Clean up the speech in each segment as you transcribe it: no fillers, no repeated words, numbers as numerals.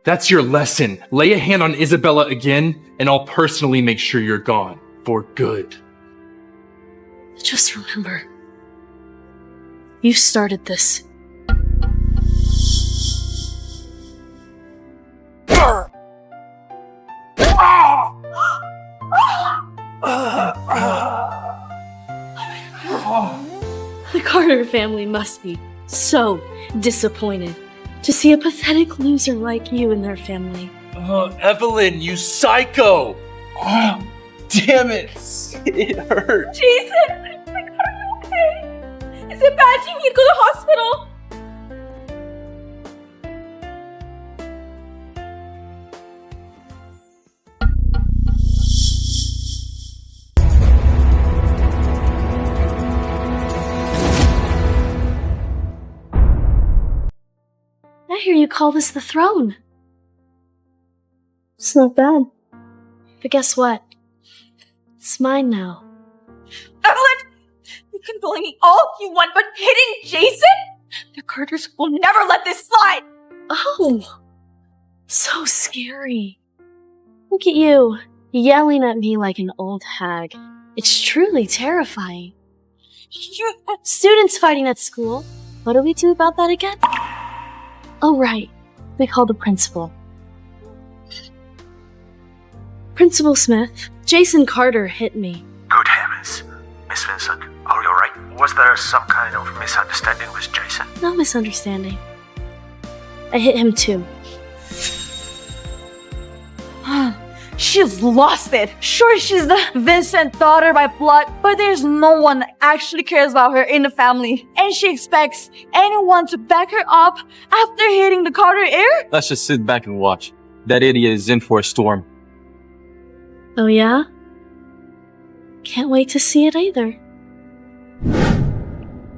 That's your lesson. Lay a hand on Isabella again, and I'll personally make sure you're gone. For good. Just remember, you started this. The Carter family must be so disappointed to see a pathetic loser like you in their family. Evelyn, you psycho! Oh, damn it! It hurt. Jason! Oh my God, are you okay? Is it bad? Do you need to go to the hospital? I hear you call this the throne. It's not bad. But guess what? It's mine now. Evelyn! You can blame me all you want, but hitting Jason? The Carters will never let this slide! Oh, so scary. Look at you, yelling at me like an old hag. It's truly terrifying. Students fighting at school. What do we do about that again? Oh, right. We call the principal. Principal Smith, Jason Carter hit me. Good heavens. Miss Vincent, are you alright? Was there some kind of misunderstanding with Jason? No misunderstanding. I hit him too. She's lost it. Sure, she's the Vincent daughter by blood, but there's no one that actually cares about her in the family. And she expects anyone to back her up after hitting the Carter heir? Let's just sit back and watch. That idiot is in for a storm. Oh yeah? Can't wait to see it either.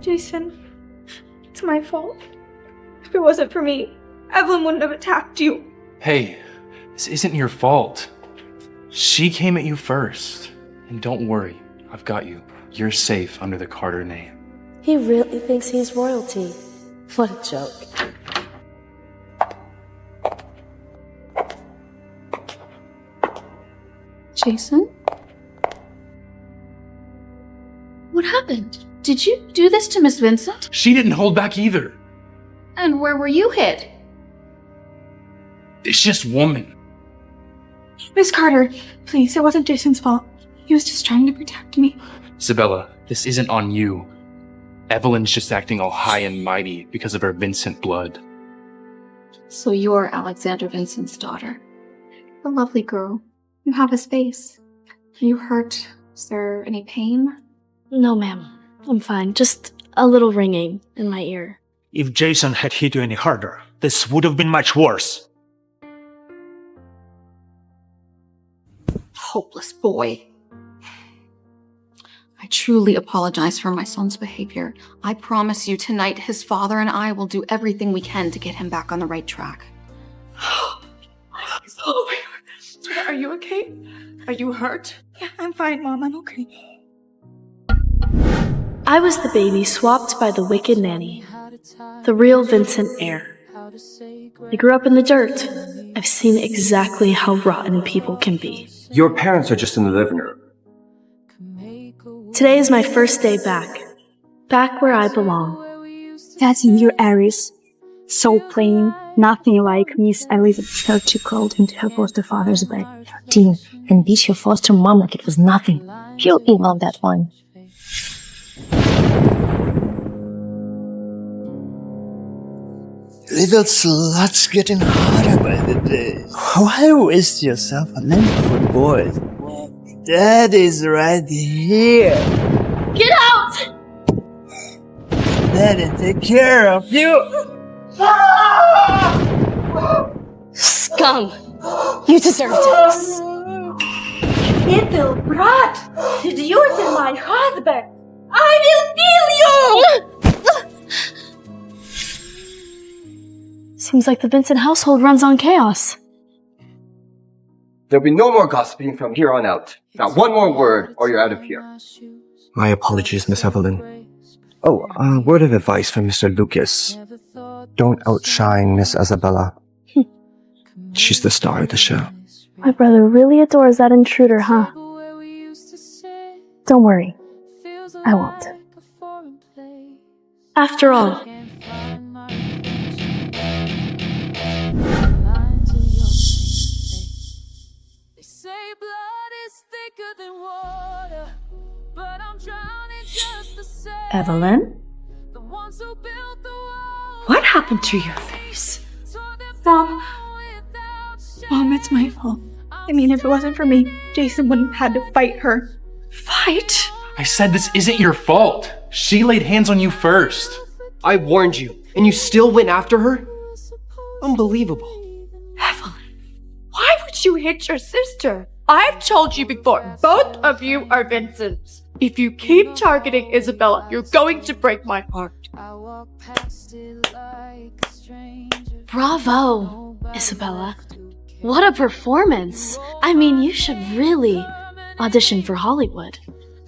Jason, it's my fault. If it wasn't for me, Evelyn wouldn't have attacked you. Hey, this isn't your fault. She came at you first. And don't worry, I've got you. You're safe under the Carter name. He really thinks he's royalty. What a joke. Jason? What happened? Did you do this to Miss Vincent? She didn't hold back either. And where were you hit? Vicious woman. Miss Carter, please, it wasn't Jason's fault. He was just trying to protect me. Isabella, this isn't on you. Evelyn's just acting all high and mighty because of her Vincent blood. So you're Alexander Vincent's daughter. A lovely girl. You have his face. Are you hurt? Is there any pain? No, ma'am. I'm fine. Just a little ringing in my ear. If Jason had hit you any harder, this would have been much worse. Hopeless boy. I truly apologize for my son's behavior. I promise you tonight his father and I will do everything we can to get him back on the right track. Oh my God. Are you okay? Are you hurt? Yeah, I'm fine, Mom. I'm okay. I was the baby swapped by the wicked nanny. The real Vincent heir. I grew up in the dirt. I've seen exactly how rotten people can be. Your parents are just in the living room. Today is my first day back. Back where I belong. That's your Heiress. So plain, nothing like Miss Elizabeth felt she crawled into her foster father's bed. 13, and beat your foster mom like it was nothing. He'll email that one. Little slut's getting hotter by the day. Why waste yourself on them boys? Daddy's right here. Get out! Daddy, take care of you. Scum! You deserve this. Little brat! Seducing my husband! I will kill you! Seems like the Vincent household runs on chaos. There'll be no more gossiping from here on out. Not one more word, or you're out of here. My apologies, Miss Evelyn. Oh, a word of advice from Mr. Lucas. Don't outshine Miss Isabella. She's the star of the show. My brother really adores that intruder, huh? Don't worry. I won't. After all, Evelyn? What happened to your face? Mom, it's my fault. I mean, if it wasn't for me, Jason wouldn't have had to fight her. Fight? I said this isn't your fault. She laid hands on you first. I warned you, and you still went after her? Unbelievable. Evelyn, why would you hit your sister? I've told you before, both of you are Vincent's. If you keep targeting Isabella, you're going to break my heart. bravo, Isabella. What a performance. I mean, you should really audition for Hollywood.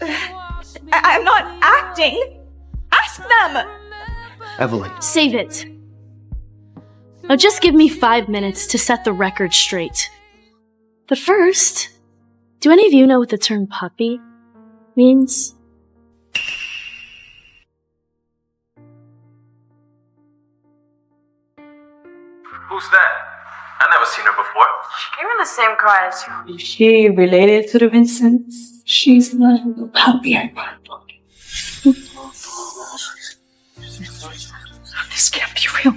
I'm not acting. Ask them. Evelyn. Save it. Now just give me 5 minutes to set the record straight. But first, do any of you know what the term puppy means? Who's that? I've never seen her before. She came in the same car as you. Is she related to the Vincents? She's the puppy I brought. This can't be real.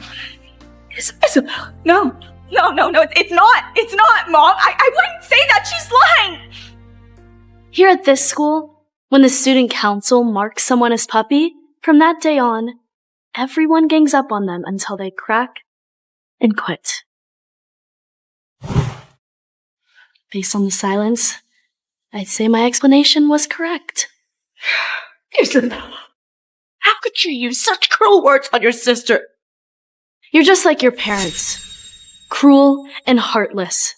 Isabel. No, it's not. It's not, Mom. I wouldn't say that. She's lying. Here at this school, when the student council marks someone as puppy, from that day on, everyone gangs up on them until they crack and quit. Based on the silence, I'd say my explanation was correct. Isabel, how could you use such cruel words on your sister? You're just like your parents. Cruel and heartless.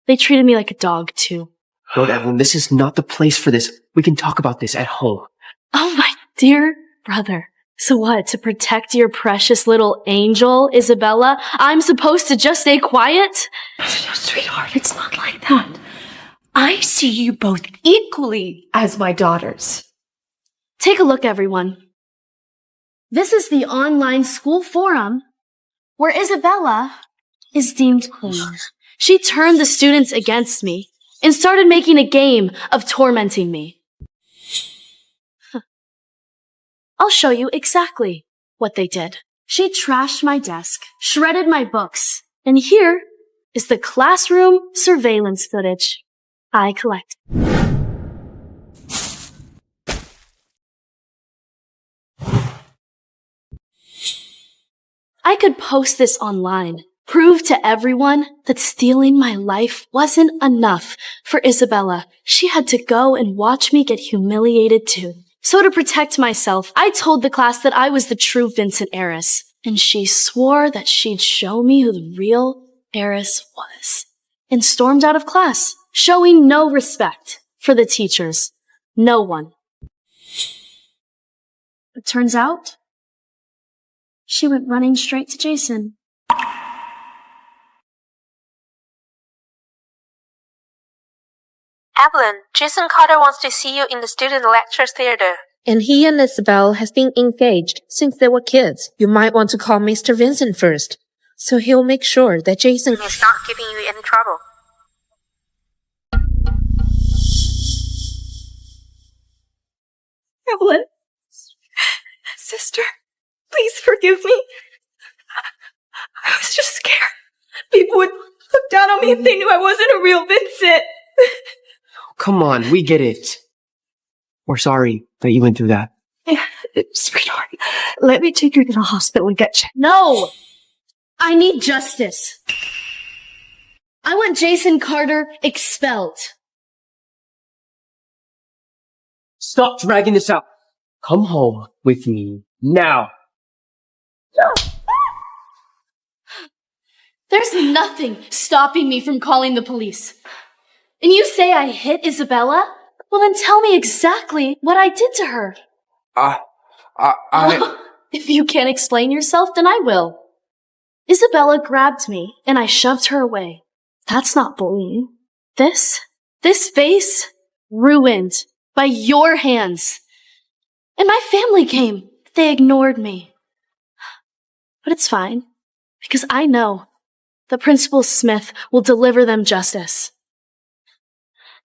They treated me like a dog, too. No, Evelyn, this is not the place for this. We can talk about this at home. Oh, my dear brother. So what, to protect your precious little angel, Isabella, I'm supposed to just stay quiet? Sweetheart, it's not like that. I see you both equally as my daughters. Take a look, everyone. This is the online school forum where Isabella is deemed queen. She turned the students against me and started making a game of tormenting me. I'll show you exactly what they did. She trashed my desk, shredded my books, and here is the classroom surveillance footage I collected. I could post this online, prove to everyone that stealing my life wasn't enough for Isabella. She had to go and watch me get humiliated too. So to protect myself, I told the class that I was the true Vincent heiress, and she swore that she'd show me who the real heiress was, and stormed out of class, showing no respect for the teachers. No one. It turns out, she went running straight to Jason. Evelyn, Jason Carter wants to see you in the student lectures theater. And he and Isabel have been engaged since they were kids. You might want to call Mr. Vincent first, so he'll make sure that Jason is not giving you any trouble. Evelyn, sister, please forgive me. I was just scared. People would look down on me if they knew I wasn't a real Vincent. Come on, we get it. We're sorry that you went through that. Yeah, sweetheart, let me take you to the hospital and get checked. No! I need justice. I want Jason Carter expelled. Stop dragging this out. Come home with me now. There's nothing stopping me from calling the police. And you say I hit Isabella? Well, then tell me exactly what I did to her. I... If you can't explain yourself, then I will. Isabella grabbed me and I shoved her away. That's not bullying. This face, ruined by your hands. And my family came. They ignored me. But it's fine, because I know that Principal Smith will deliver them justice.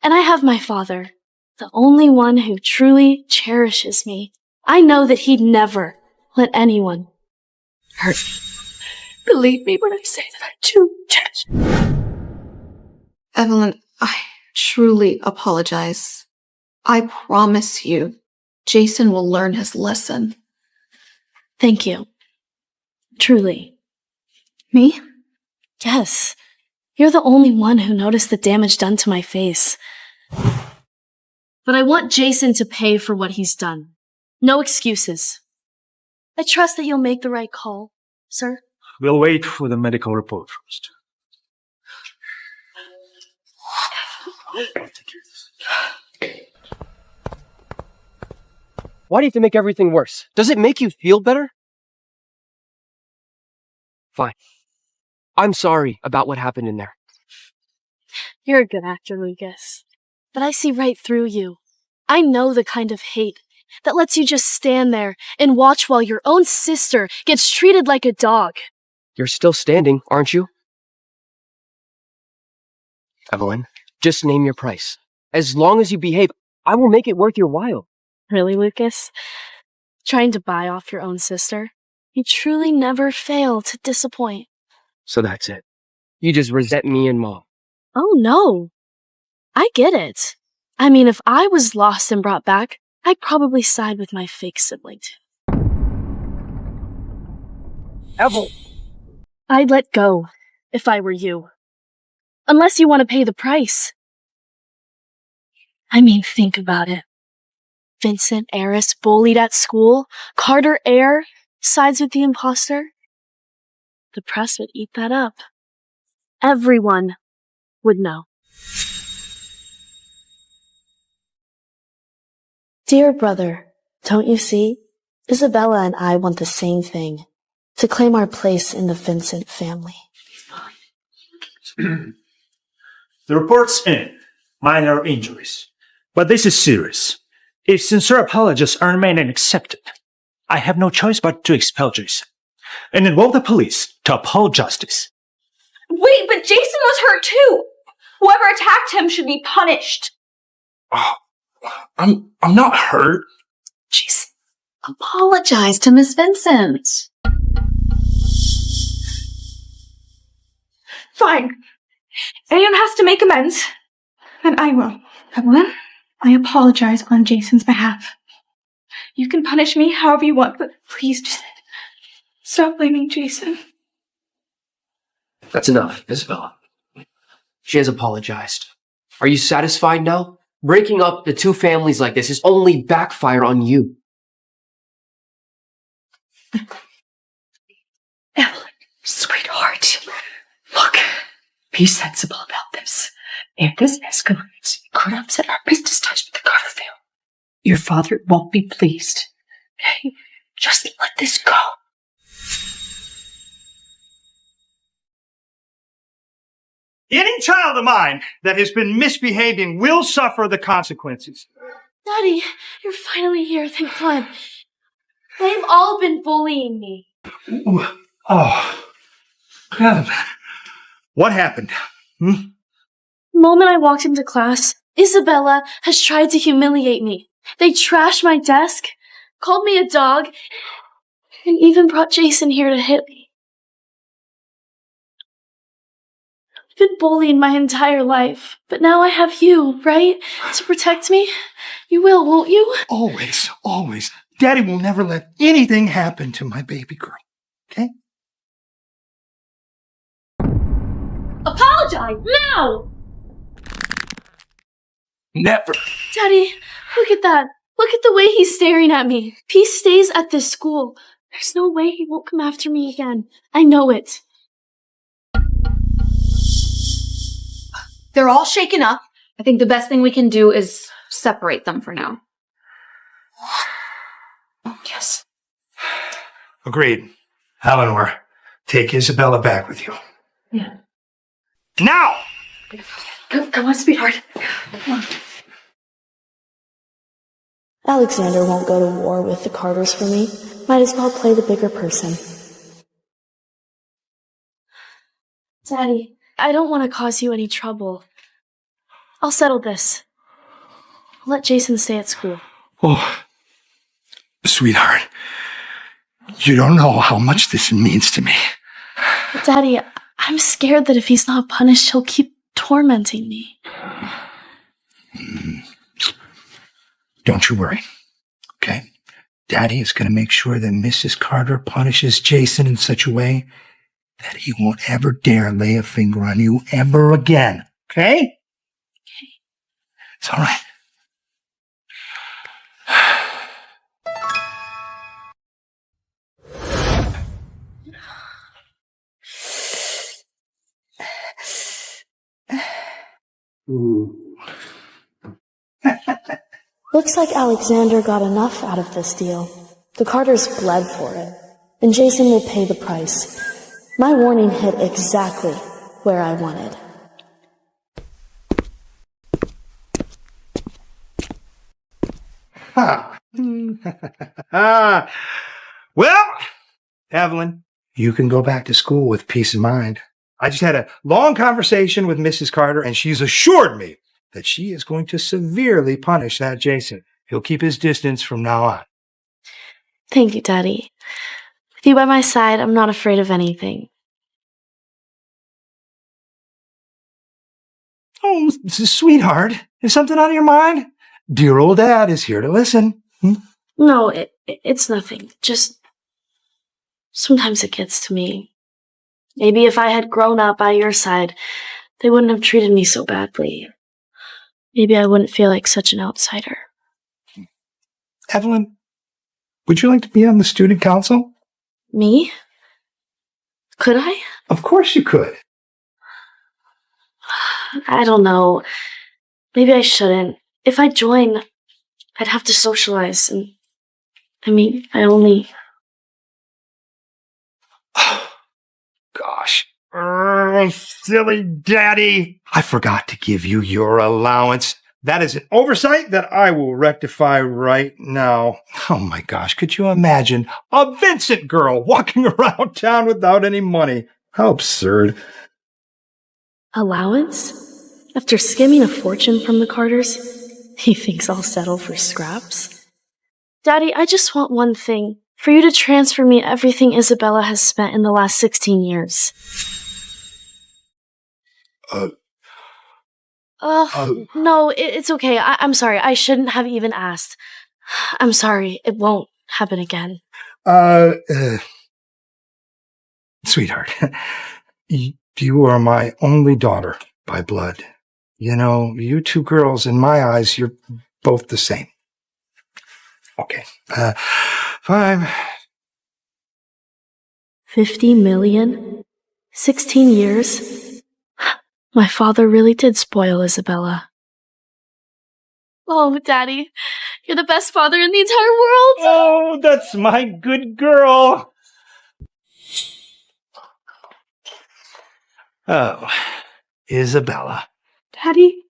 And I have my father, the only one who truly cherishes me. I know that he'd never let anyone hurt me. Believe me when I say that I do cherish. Evelyn, I truly apologize. I promise you, Jason will learn his lesson. Thank you. Truly. Me? Yes. You're the only one who noticed the damage done to my face. But I want Jason to pay for what he's done. No excuses. I trust that you'll make the right call, sir. We'll wait for the medical report first. Why do you have to make everything worse? Does it make you feel better? Fine. I'm sorry about what happened in there. You're a good actor, Lucas. But I see right through you. I know the kind of hate that lets you just stand there and watch while your own sister gets treated like a dog. You're still standing, aren't you? Evelyn, just name your price. As long as you behave, I will make it worth your while. Really, Lucas? Trying to buy off your own sister? You truly never fail to disappoint. So that's it. You just resent me and Mom. Oh, no. I get it. I mean, if I was lost and brought back, I'd probably side with my fake sibling, too. Evelyn! I'd let go, if I were you. Unless you want to pay the price. I mean, think about it. Vincent, Heiress, bullied at school. Carter, heir, sides with the imposter. The press would eat that up. Everyone would know. Dear brother, don't you see? Isabella and I want the same thing. To claim our place in the Vincent family. The report's in. Minor injuries. But this is serious. If sincere apologies are made and accepted, I have no choice but to expel Jason and involve the police to uphold justice. Wait, but Jason was hurt too! Whoever attacked him should be punished. Oh, I'm not hurt. Jason, apologize to Miss Vincent. Fine. Anyone has to make amends. Then I will. Evelyn, I apologize on Jason's behalf. You can punish me however you want, but please just stop blaming Jason. That's enough, Isabella. She has apologized. Are you satisfied now? Breaking up the two families like this is only backfire on you. Evelyn, sweetheart. Look, be sensible about this. If this escalates, it could upset our business ties with the Carter family. Your father won't be pleased. Okay? Just let this go. Any child of mine that has been misbehaving will suffer the consequences. Daddy, you're finally here, thank God. They've all been bullying me. Oh. Evelyn. What happened? The moment I walked into class, Isabella has tried to humiliate me. They trashed my desk, called me a dog, and even brought Jason here to hit me. I've been bullied my entire life, but now I have you, right? To protect me? You will, won't you? Always, always. Daddy will never let anything happen to my baby girl. Okay? Apologize now! Never. Daddy, look at that. Look at the way he's staring at me. Peace stays at this school. There's no way he won't come after me again. I know it. They're all shaken up. I think the best thing we can do is separate them for now. Yes. Agreed. Eleanor, take Isabella back with you. Yeah. Now! Come on, sweetheart. Come on. Alexander won't go to war with the Carters for me. Might as well play the bigger person. Daddy, I don't want to cause you any trouble. I'll settle this. I'll let Jason stay at school. Oh, sweetheart, you don't know how much this means to me. But Daddy, I'm scared that if he's not punished, he'll keep tormenting me. Don't you worry, okay? Daddy is going to make sure that Mrs. Carter punishes Jason in such a way that he won't ever dare lay a finger on you ever again, okay? Okay. It's all right. Ooh. Looks like Alexander got enough out of this deal. The Carters bled for it, and Jason will pay the price. My warning hit exactly where I wanted. Well, Evelyn, you can go back to school with peace of mind. I just had a long conversation with Mrs. Carter, and she's assured me that she is going to severely punish that Jason. He'll keep his distance from now on. Thank you, Daddy. With you by my side, I'm not afraid of anything. Oh, sweetheart, is something on your mind? Dear old Dad is here to listen. No, it's nothing. Just sometimes it gets to me. Maybe if I had grown up by your side, they wouldn't have treated me so badly. Maybe I wouldn't feel like such an outsider. Evelyn, would you like to be on the student council? Me? Could I? Of course you could. I don't know. Maybe I shouldn't. If I join, I'd have to socialize, and I only... Gosh. Silly Daddy. I forgot to give you your allowance. That is an oversight that I will rectify right now. Oh my gosh, could you imagine a Vincent girl walking around town without any money? How absurd. Allowance? After skimming a fortune from the Carters, he thinks I'll settle for scraps? Daddy, I just want one thing. For you to transfer me everything Isabella has spent in the last 16 years. No, it's okay. I'm sorry. I shouldn't have even asked. I'm sorry. It won't happen again. Sweetheart, you are my only daughter by blood. You know, you two girls, in my eyes, you're both the same. Okay. Fine. 50 million? 16 years? My father really did spoil Isabella. Oh, Daddy, you're the best father in the entire world! Oh, that's my good girl! Oh, Isabella. Daddy,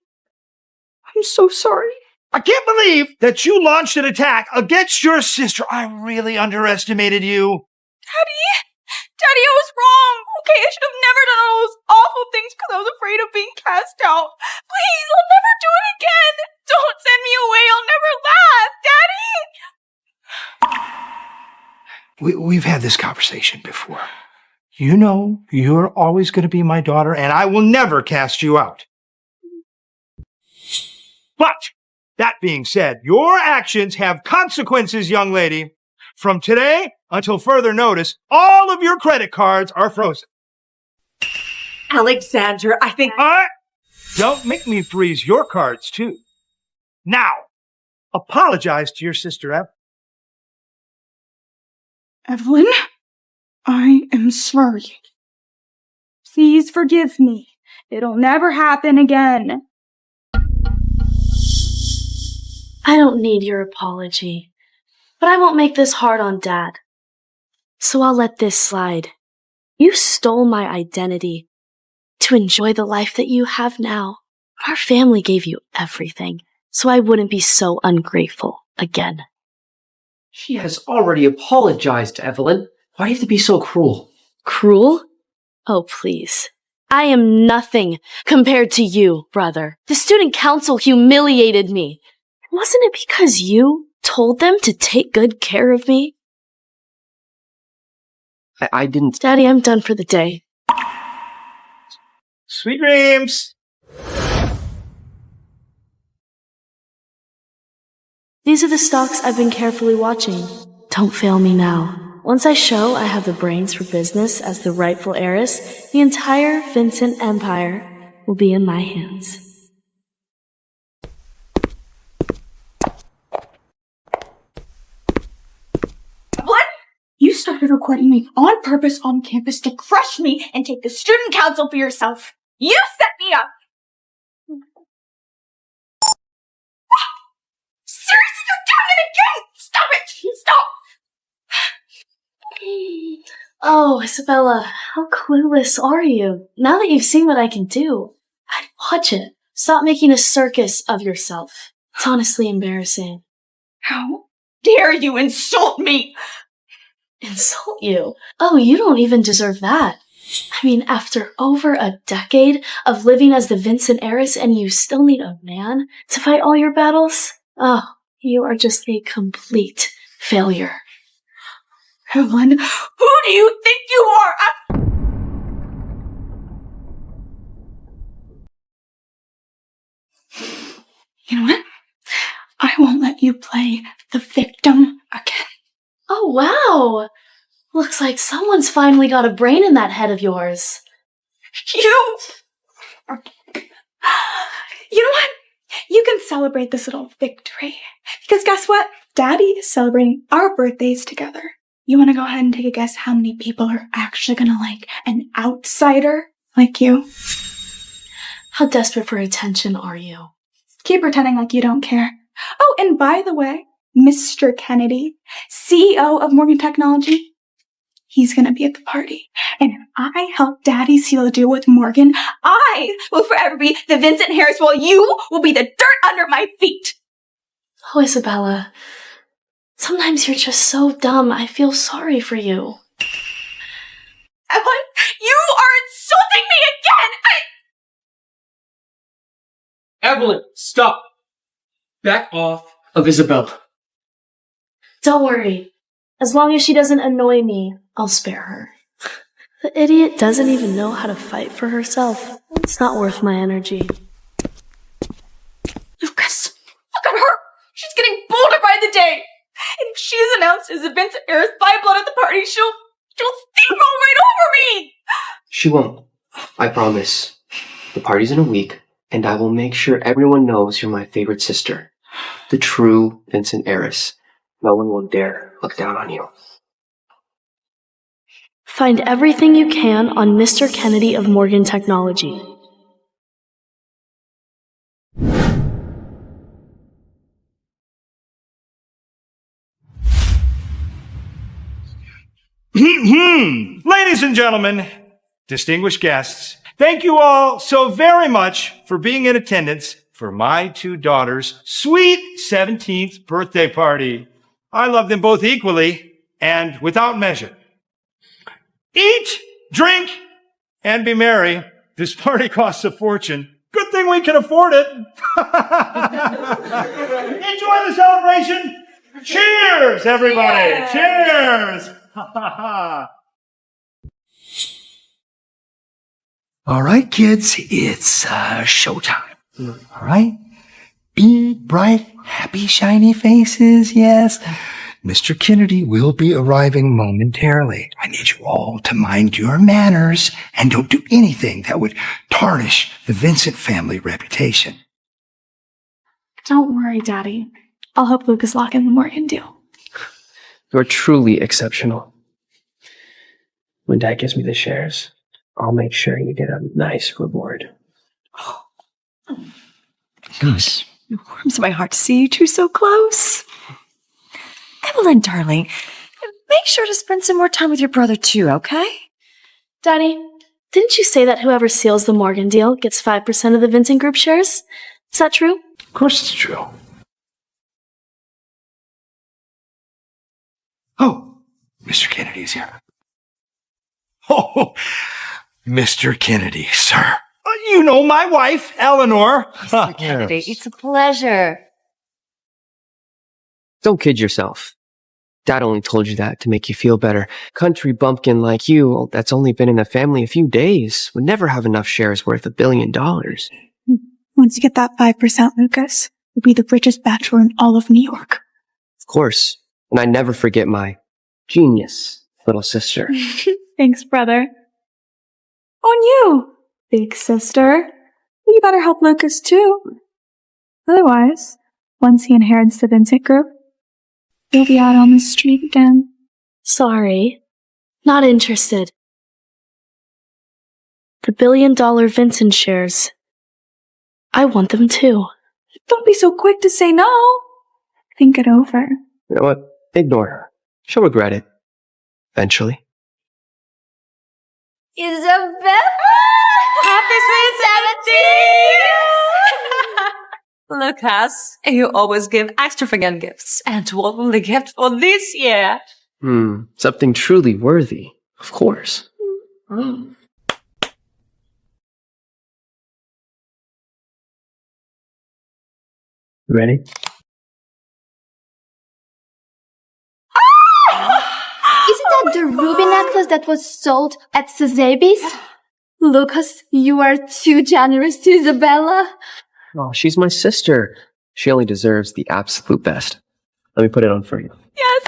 I'm so sorry. I can't believe that you launched an attack against your sister. I really underestimated you. Daddy, I was wrong. Okay, I should have never done all those awful things because I was afraid of being cast out. Please, I'll never do it again. Don't send me away. I'll never last. Daddy! We've had this conversation before. You know, you're always going to be my daughter, and I will never cast you out. But, that being said, your actions have consequences, young lady. From today until further notice, all of your credit cards are frozen. Alexander, I think... Don't make me freeze your cards, too. Now, apologize to your sister, Evelyn, I am sorry. Please forgive me. It'll never happen again. I don't need your apology, but I won't make this hard on Dad. So I'll let this slide. You stole my identity to enjoy the life that you have now. Our family gave you everything, so I wouldn't be so ungrateful again. She has already apologized, Evelyn. Why do you have to be so cruel? Cruel? Oh, please. I am nothing compared to you, brother. The student council humiliated me. Wasn't it because you told them to take good care of me? I didn't... Daddy, I'm done for the day. Sweet dreams! These are the stocks I've been carefully watching. Don't fail me now. Once I show I have the brains for business as the rightful heiress, the entire Vincent empire will be in my hands. What? You started recording me on purpose on campus to crush me and take the student council for yourself. You set me up! Seriously, you're doing it again! Stop it! Stop! Oh, Isabella, how clueless are you? Now that you've seen what I can do, I'd watch it. Stop making a circus of yourself. It's honestly embarrassing. How dare you insult me? Insult you? Oh, you don't even deserve that. I mean, after over a decade of living as the Vincent heiress and you still need a man to fight all your battles? Oh, you are just a complete failure. Evelyn, who do you think you are? You know what? I won't let you play the victim again. Oh, wow! Looks like someone's finally got a brain in that head of yours. You know what? You can celebrate this little victory. Because guess what? Daddy is celebrating our birthdays together. You want to go ahead and take a guess how many people are actually going to like an outsider like you? How desperate for attention are you? Keep pretending like you don't care. Oh, and by the way, Mr. Kennedy, CEO of Morgan Technology, he's going to be at the party. And if I help Daddy seal a deal with Morgan, I will forever be the Vincent Heiress while you will be the dirt under my feet. Oh, Isabella. Sometimes you're just so dumb. I feel sorry for you. Evelyn, you are insulting me again! Evelyn, stop! Back off of Isabel. Don't worry. As long as she doesn't annoy me, I'll spare her. The idiot doesn't even know how to fight for herself. It's not worth my energy. Lucas, look at her! She's getting bolder by the day! And if she's announced as a Vincent heiress by blood at the party, she'll steamroll right over me! She won't. I promise. The party's in a week, and I will make sure everyone knows you're my favorite sister. The true Vincent heiress. No one will dare look down on you. Find everything you can on Mr. Kennedy of Morgan Technology. Ladies and gentlemen, distinguished guests, thank you all so very much for being in attendance for my two daughters' sweet 17th birthday party. I love them both equally and without measure. Eat, drink, and be merry. This party costs a fortune. Good thing we can afford it. Enjoy the celebration. Cheers, everybody. Yeah. Cheers. All right, kids, it's showtime. All right? Big, bright, happy, shiny faces, yes. Mr. Kennedy will be arriving momentarily. I need you all to mind your manners and don't do anything that would tarnish the Vincent family reputation. Don't worry, Daddy. I'll help Lucas lock in the Morgan deal. You're truly exceptional. When Dad gives me the shares, I'll make sure you get a nice reward. Gosh, it warms my heart to see you two so close. Evelyn, darling, make sure to spend some more time with your brother too, okay? Daddy, didn't you say that whoever seals the Morgan deal gets 5% of the Vincent Group shares? Is that true? Of course it's true. Oh, Mr. Kennedy's here. Oh, Mr. Kennedy, sir. You know my wife, Eleanor. Mr. Kennedy, it's a pleasure. Don't kid yourself. Dad only told you that to make you feel better. Country bumpkin like you, that's only been in the family a few days, would never have enough shares worth $1 billion. Once you get that 5%, Lucas, you'll be the richest bachelor in all of New York. Of course. And I never forget my genius little sister. Thanks, brother. On you, big sister. You better help Lucas, too. Otherwise, once he inherits the Vincent Group, you'll be out on the street again. Sorry. Not interested. The $1 billion Vincent shares. I want them too. Don't be so quick to say no. Think it over. You know what? Ignore her. She'll regret it. Eventually. Isabel! Happy sweet 17! Lucas, you always give extravagant gifts. And what will the gift for this year? Something truly worthy. Of course. Ready? Isn't that the ruby necklace that was sold at Sotheby's? Lucas, you are too generous to Isabella. Oh, she's my sister. She only deserves the absolute best. Let me put it on for you. Yes!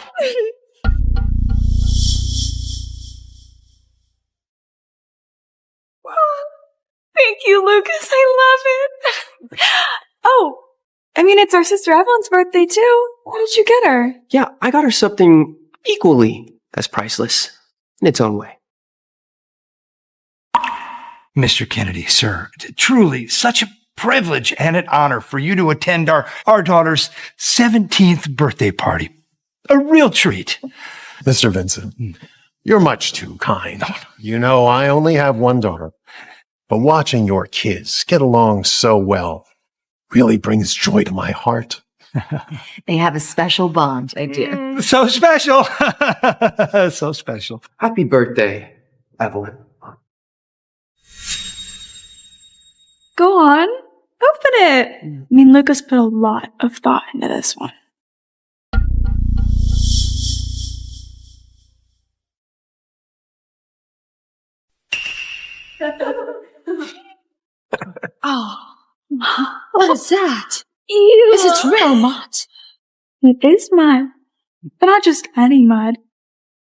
Thank you, Lucas. I love it. Oh, I mean, it's our sister Evelyn's birthday, too. What did you get her? Yeah, I got her something equally as priceless in its own way. Mr. Kennedy, sir, truly such a privilege and an honor for you to attend our daughter's 17th birthday party. A real treat. Mr. Vincent, you're much too kind. You know, I only have one daughter, but watching your kids get along so well really brings joy to my heart. They have a special bond, I do. So special. So special. Happy birthday, Evelyn. Go on. Open it. I mean, Lucas put a lot of thought into this one. Oh, what is that? Ew. Is it real mud? It is mud. But not just any mud.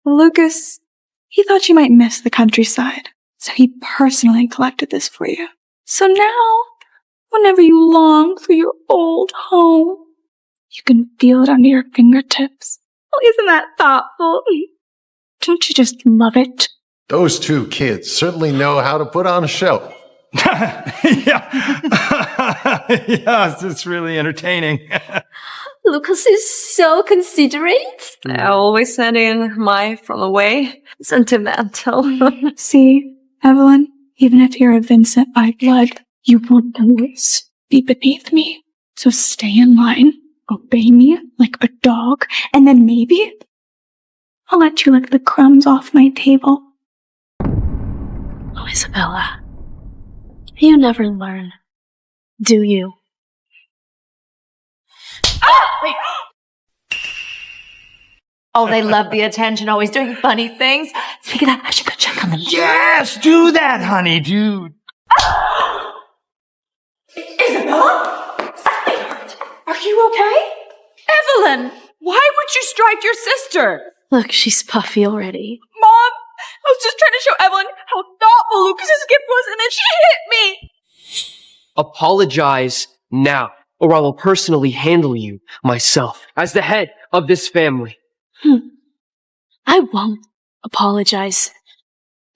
Lucas, he thought you might miss the countryside, so he personally collected this for you. So now, whenever you long for your old home, you can feel it under your fingertips. Oh, isn't that thoughtful? Don't you just love it? Those two kids certainly know how to put on a show. Yeah. Yes, it's really entertaining. Lucas is so considerate. I always send in my from away. Sentimental. See, Evelyn, even if you're a Vincent by blood, you won't always be beneath me. So stay in line, obey me like a dog, and then maybe I'll let you lick the crumbs off my table. Oh, Isabella. You never learn, do you? Wait. Oh, they love the attention, always doing funny things. Speaking of that, I should go check on them. Yes, do that, honey, dude. Isabella? Sweetheart, are you okay? Evelyn, why would you strike your sister? Look, she's puffy already. Mom, I was just trying to show Evelyn how thoughtful Lucas's gift was, and then she hit me. Apologize now, or I will personally handle you myself as the head of this family. I won't apologize.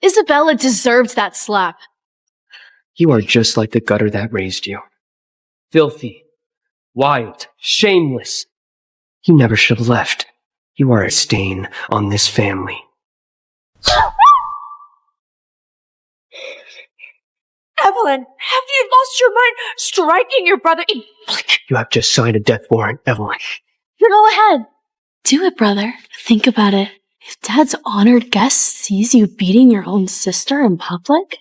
Isabella deserved that slap. You are just like the gutter that raised you. Filthy, wild, shameless. You never should have left. You are a stain on this family. Evelyn, have you lost your mind striking your brother in public? You have just signed a death warrant, Evelyn. Go ahead. Do it, brother. Think about it. If Dad's honored guest sees you beating your own sister in public,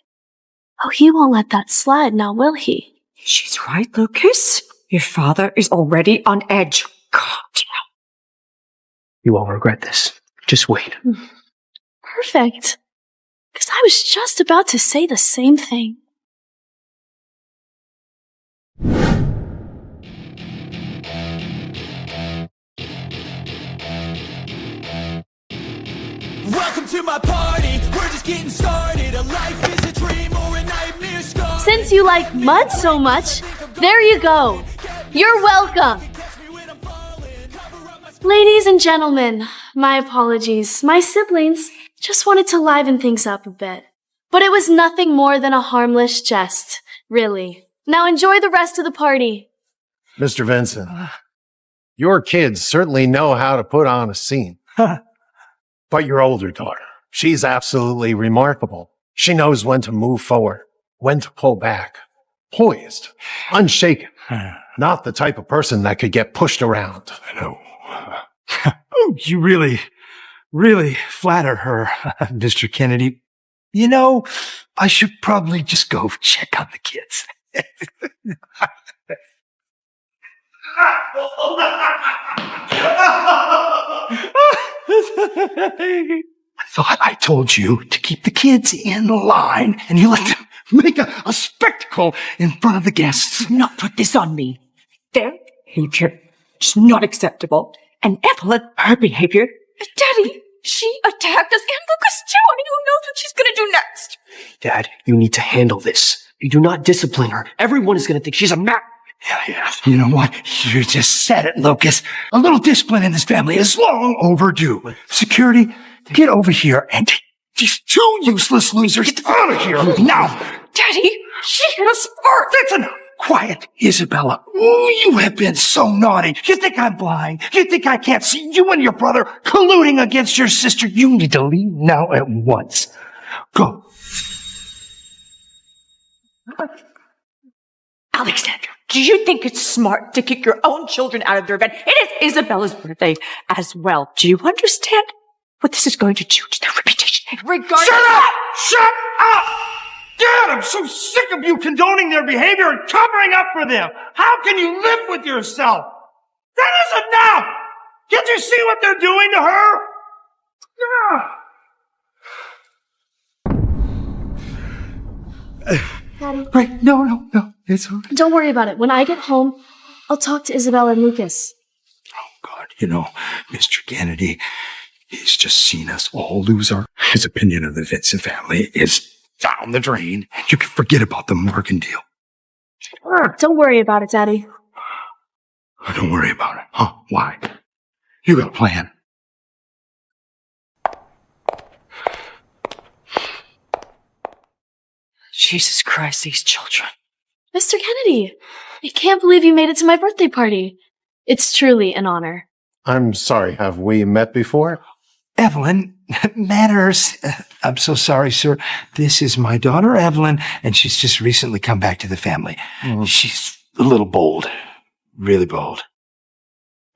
oh, he won't let that slide now, will he? She's right, Lucas. Your father is already on edge. God. You won't regret this. Just wait. Perfect. Because I was just about to say the same thing. Welcome to my party. We're just getting started. A life is a dream or a nightmare scar. Since you like mud so much, there you go. You're welcome. Ladies and gentlemen, my apologies. My siblings just wanted to liven things up a bit. But it was nothing more than a harmless jest, really. Now enjoy the rest of the party. Mr. Vincent, your kids certainly know how to put on a scene. But your older daughter, she's absolutely remarkable. She knows when to move forward, when to pull back. Poised, unshaken. Not the type of person that could get pushed around. I know. You really flatter her, Mr. Kennedy. You know, I should probably just go check on the kids. I thought I told you to keep the kids in line, and you let them make a spectacle in front of the guests. Do not put this on me. Their behavior is not acceptable. And Evelyn, her behavior. Daddy, she attacked us and Lucas too. I mean, who knows what she's gonna do next? Dad, you need to handle this. If you do not discipline her, everyone is gonna think she's a map. Yeah. You know what? You just said it, Lucas. A little discipline in this family is long overdue. Security, get over here and take these two useless losers out of here now. Daddy, she hit us first. That's enough. Quiet, Isabella. Oh, you have been so naughty. You think I'm blind? You think I can't see you and your brother colluding against your sister? You need to leave now at once. Go. Alexander, do you think it's smart to kick your own children out of their bed? It is Isabella's birthday as well. Do you understand what this is going to do to their reputation? Regardless. Shut up! Shut up! Dad, I'm so sick of you condoning their behavior and covering up for them. How can you live with yourself? That is enough! Can't you see what they're doing to her? Daddy. Right, no, it's all right. Don't worry about it. When I get home, I'll talk to Isabel and Lucas. God, you know, Mr. Kennedy, he's just seen us all lose his opinion of the Vincent family is down the drain. You can forget about the Morgan deal. Don't worry about it, Daddy. Oh, don't worry about it. Huh? Why? You got a plan. Jesus Christ, these children. Mr. Kennedy, I can't believe you made it to my birthday party. It's truly an honor. I'm sorry, have we met before? Evelyn, manners. I'm so sorry, sir. This is my daughter, Evelyn, and she's just recently come back to the family. She's a little bold. Really bold.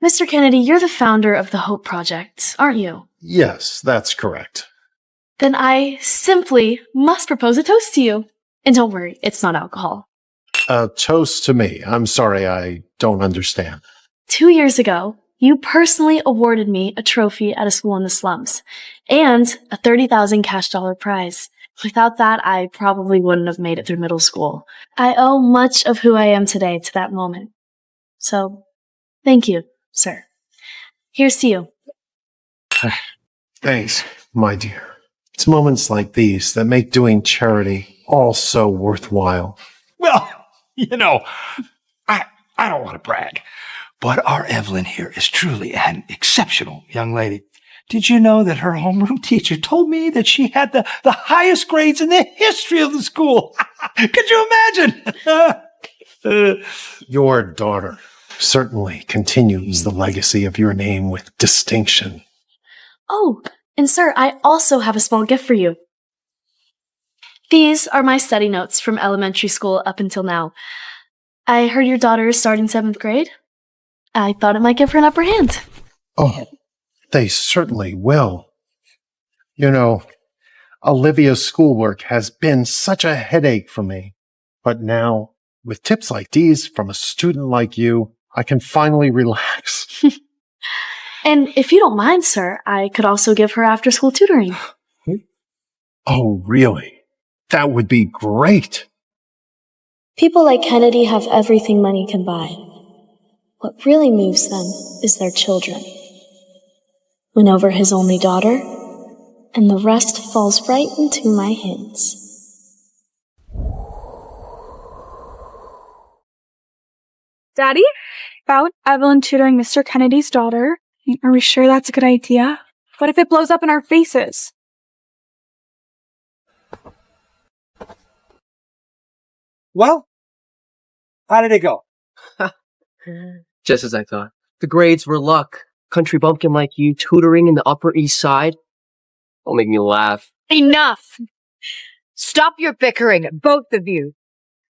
Mr. Kennedy, you're the founder of the Hope Project, aren't you? Yes, that's correct. Then I simply must propose a toast to you. And don't worry, it's not alcohol. A toast to me. I'm sorry, I don't understand. 2 years ago, you personally awarded me a trophy at a school in the slums and a $30,000 cash prize. Without that, I probably wouldn't have made it through middle school. I owe much of who I am today to that moment. So, thank you, sir. Here's to you. Thanks, my dear. It's moments like these that make doing charity all so worthwhile. Well, you know, I don't want to brag, but our Evelyn here is truly an exceptional young lady. Did you know that her homeroom teacher told me that she had the highest grades in the history of the school? Could you imagine? Your daughter certainly continues the legacy of your name with distinction. Oh, and sir, I also have a small gift for you. These are my study notes from elementary school up until now. I heard your daughter is starting 7th grade. I thought it might give her an upper hand. Oh, they certainly will. You know, Olivia's schoolwork has been such a headache for me. But now, with tips like these from a student like you, I can finally relax. And if you don't mind, sir, I could also give her after-school tutoring. Oh, really? That would be great. People like Kennedy have everything money can buy. What really moves them is their children. Win over his only daughter, and the rest falls right into my hands. Daddy, about Evelyn tutoring Mr. Kennedy's daughter. Are we sure that's a good idea? What if it blows up in our faces? Well, how did it go? Just as I thought. The grades were luck. Country bumpkin like you tutoring in the Upper East Side. Don't make me laugh. Enough! Stop your bickering, both of you.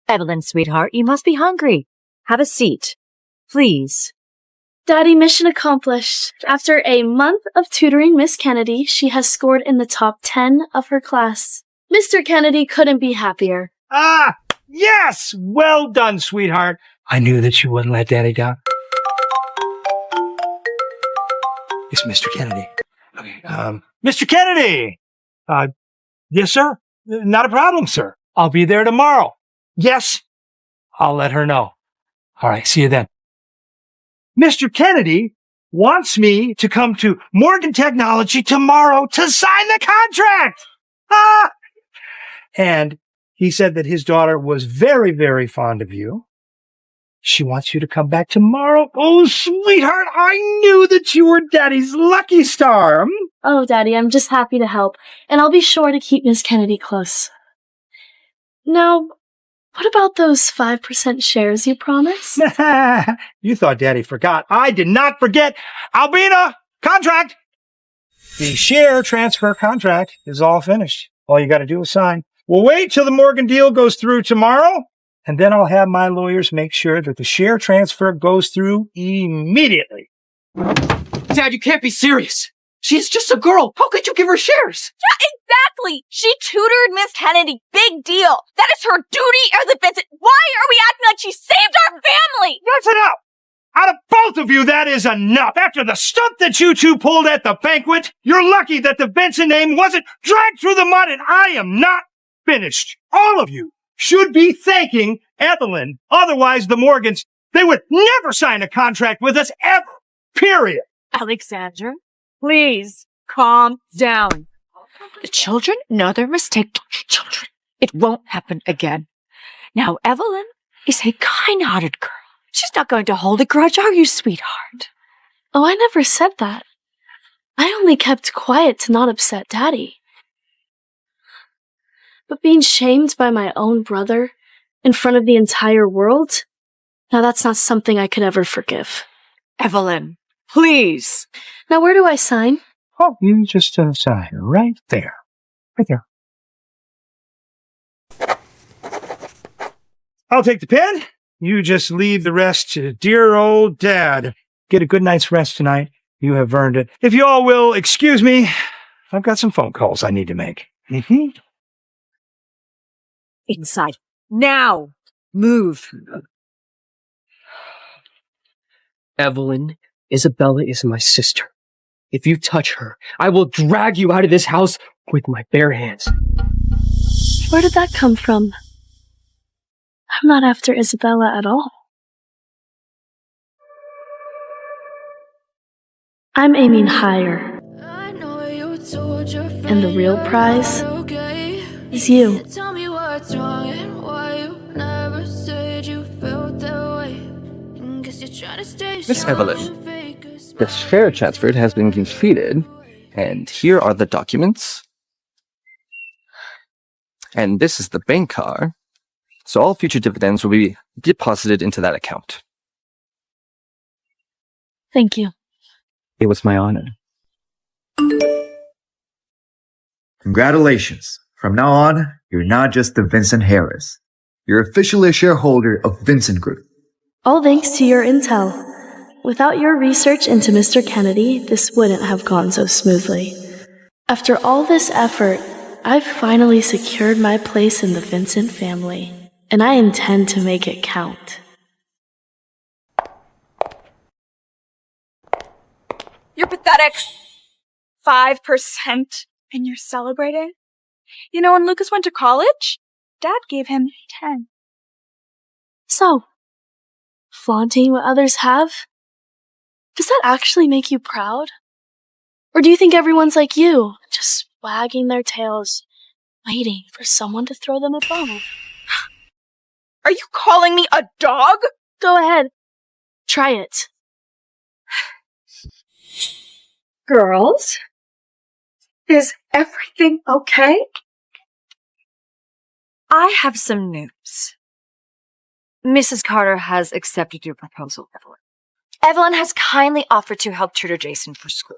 Evelyn, sweetheart, you must be hungry. Have a seat. Please. Daddy, mission accomplished. After a month of tutoring Miss Kennedy, she has scored in the top 10 of her class. Mr. Kennedy couldn't be happier. Ah! Yes! Well done, sweetheart. I knew that you wouldn't let Daddy down. It's Mr. Kennedy. Okay, Mr. Kennedy! Yes, sir? Not a problem, sir. I'll be there tomorrow. Yes? I'll let her know. All right, see you then. Mr. Kennedy wants me to come to Morgan Technology tomorrow to sign the contract! Ah! And he said that his daughter was very, very fond of you. She wants you to come back tomorrow. Oh, sweetheart, I knew that you were Daddy's lucky star. Oh, Daddy, I'm just happy to help, and I'll be sure to keep Miss Kennedy close. Now, what about those 5% shares you promised? You thought Daddy forgot. I did not forget. Albina, contract! The share transfer contract is all finished. All you got to do is sign. We'll wait till the Morgan deal goes through tomorrow, and then I'll have my lawyers make sure that the share transfer goes through immediately. Dad, you can't be serious. She's just a girl. How could you give her shares? Yeah, exactly! She tutored Miss Kennedy. Big deal. That is her duty as a Vincent. Why are we acting like she saved our family? That's enough! Out of both of you, that is enough. After the stunt that you two pulled at the banquet, you're lucky that the Vincent name wasn't dragged through the mud, and I am not finished. All of you should be thanking Evelyn. Otherwise, the Morgans, they would never sign a contract with us ever. Period. Alexander, please calm down. The children know their mistake. Children. It won't happen again. Now, Evelyn is a kind-hearted girl. She's not going to hold a grudge, are you, sweetheart? Oh, I never said that. I only kept quiet to not upset Daddy. But being shamed by my own brother in front of the entire world, now that's not something I could ever forgive. Evelyn, please. Now where do I sign? Oh, you just sign right there. Right there. I'll take the pen. You just leave the rest to dear old Dad. Get a good night's rest tonight. You have earned it. If you all will excuse me, I've got some phone calls I need to make. Inside. Now. Move. Evelyn, Isabella is my sister. If you touch her, I will drag you out of this house with my bare hands. Where did that come from? I'm not after Isabella at all. I'm aiming higher. And the real prize is you. Miss Evelyn, the share transfer has been completed, and here are the documents. And this is the bank card, so all future dividends will be deposited into that account. Thank you. It was my honor. Congratulations. From now on, you're not just the Vincent Heiress. You're officially a shareholder of Vincent Group. All thanks to your intel. Without your research into Mr. Kennedy, this wouldn't have gone so smoothly. After all this effort, I've finally secured my place in the Vincent family, and I intend to make it count. You're pathetic. 5%. And you're celebrating? You know, when Lucas went to college, Dad gave him 10. So, flaunting what others have? Does that actually make you proud? Or do you think everyone's like you, just wagging their tails, waiting for someone to throw them a bone? Are you calling me a dog? Go ahead. Try it. Girls, is everything okay? I have some news. Mrs. Carter has accepted your proposal, Evelyn. Evelyn has kindly offered to help tutor Jason for school.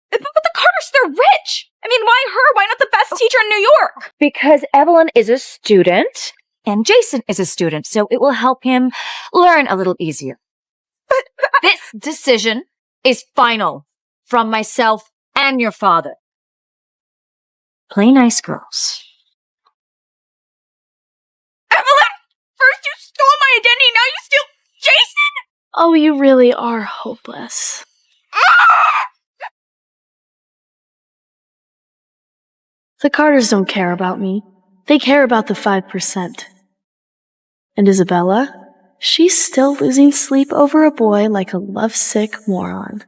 But the Carters, they're rich! I mean, why her? Why not the best teacher in New York? Because Evelyn is a student, and Jason is a student, so it will help him learn a little easier. But this decision is final from myself and your father. Play nice, girls. Evelyn! First you stole my identity, now you steal Jason? Oh, you really are hopeless. The Carters don't care about me. They care about the 5%. And Isabella? She's still losing sleep over a boy like a lovesick moron.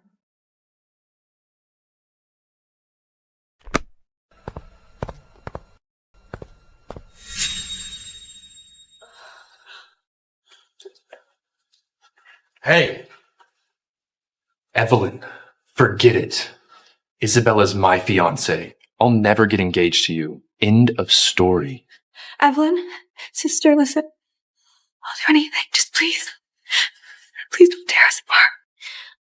Hey! Evelyn, forget it. Isabella's my fiancé. I'll never get engaged to you. End of story. Evelyn, sister, listen. I'll do anything, just please. Please don't tear us apart.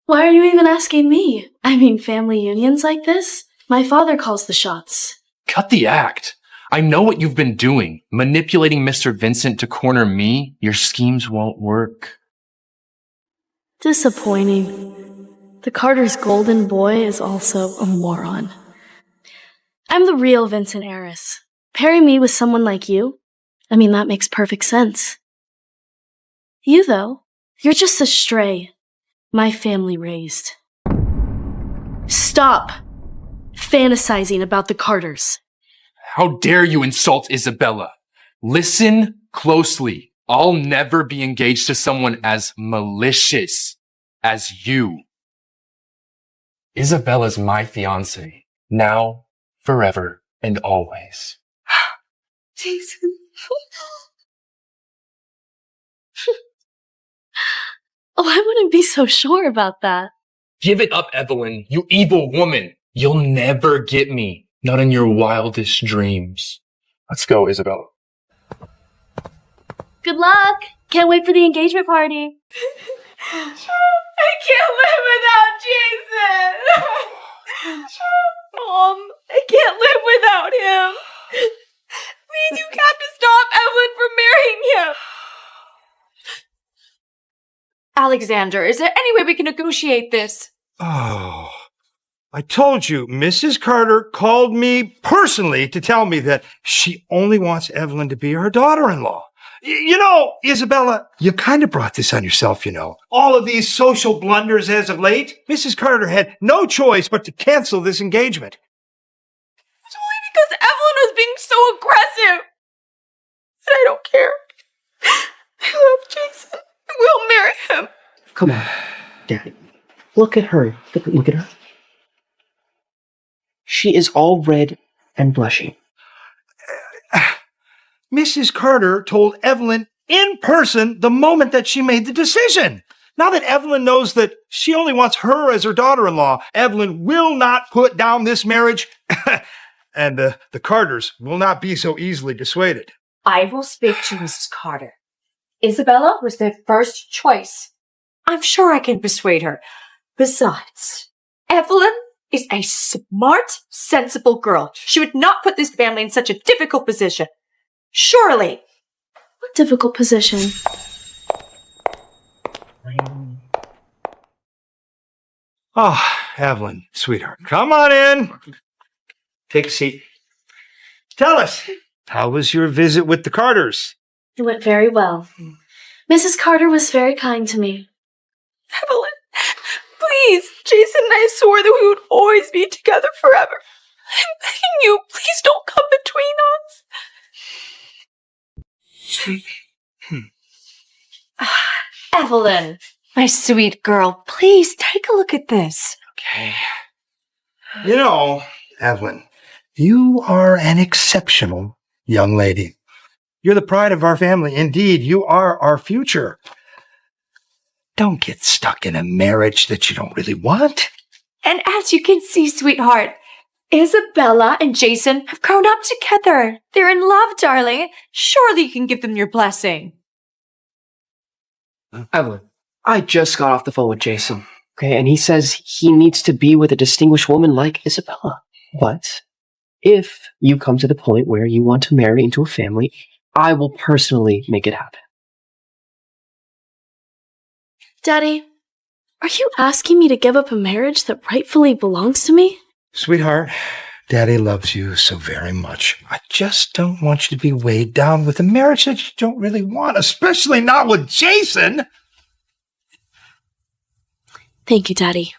Why are you even asking me? I mean, family unions like this? My father calls the shots. Cut the act. I know what you've been doing. Manipulating Mr. Vincent to corner me. Your schemes won't work. Disappointing. The Carter's golden boy is also a moron. I'm the real Vincent Heiress. Pairing me with someone like you? I mean, that makes perfect sense. You, though, you're just a stray. My family raised. Stop fantasizing about the Carters. How dare you insult Isabella? Listen closely. I'll never be engaged to someone as malicious as you. Isabella's my fiancé. Now, forever, and always. Jason. Oh, I wouldn't be so sure about that. Give it up, Evelyn, you evil woman. You'll never get me. Not in your wildest dreams. Let's go, Isabella. Good luck! Can't wait for the engagement party. I can't live without Jason! Mom, I can't live without him! Please, you have to stop Evelyn from marrying him! Alexander, is there any way we can negotiate this? Oh, I told you, Mrs. Carter called me personally to tell me that she only wants Evelyn to be her daughter-in-law. You know, Isabella, you kind of brought this on yourself, you know. All of these social blunders as of late, Mrs. Carter had no choice but to cancel this engagement. It's only because Evelyn was being so aggressive. And I don't care. I love Jason. We'll marry him. Come on, Daddy. Look at her. Look at her. She is all red and blushing. Mrs. Carter told Evelyn in person the moment that she made the decision. Now that Evelyn knows that she only wants her as her daughter-in-law, Evelyn will not put down this marriage, and the Carters will not be so easily dissuaded. I will speak to Mrs. Carter. Isabella was their first choice. I'm sure I can persuade her. Besides, Evelyn is a smart, sensible girl. She would not put this family in such a difficult position. Surely. What difficult position? Oh, Evelyn, sweetheart, come on in. Take a seat. Tell us, how was your visit with the Carters? It went very well. Mrs. Carter was very kind to me. Evelyn, please. Jason and I swore that we would always be together forever. I'm begging you, please don't come between us. Evelyn, my sweet girl, please take a look at this. Okay. You know, Evelyn, you are an exceptional young lady. You're the pride of our family. Indeed, you are our future. Don't get stuck in a marriage that you don't really want. And as you can see, sweetheart, Isabella and Jason have grown up together. They're in love, darling. Surely you can give them your blessing. Evelyn, I just got off the phone with Jason, okay, and he says he needs to be with a distinguished woman like Isabella. But if you come to the point where you want to marry into a family, I will personally make it happen. Daddy, are you asking me to give up a marriage that rightfully belongs to me? Sweetheart, Daddy loves you so very much. I just don't want you to be weighed down with a marriage that you don't really want, especially not with Jason. Thank you, Daddy.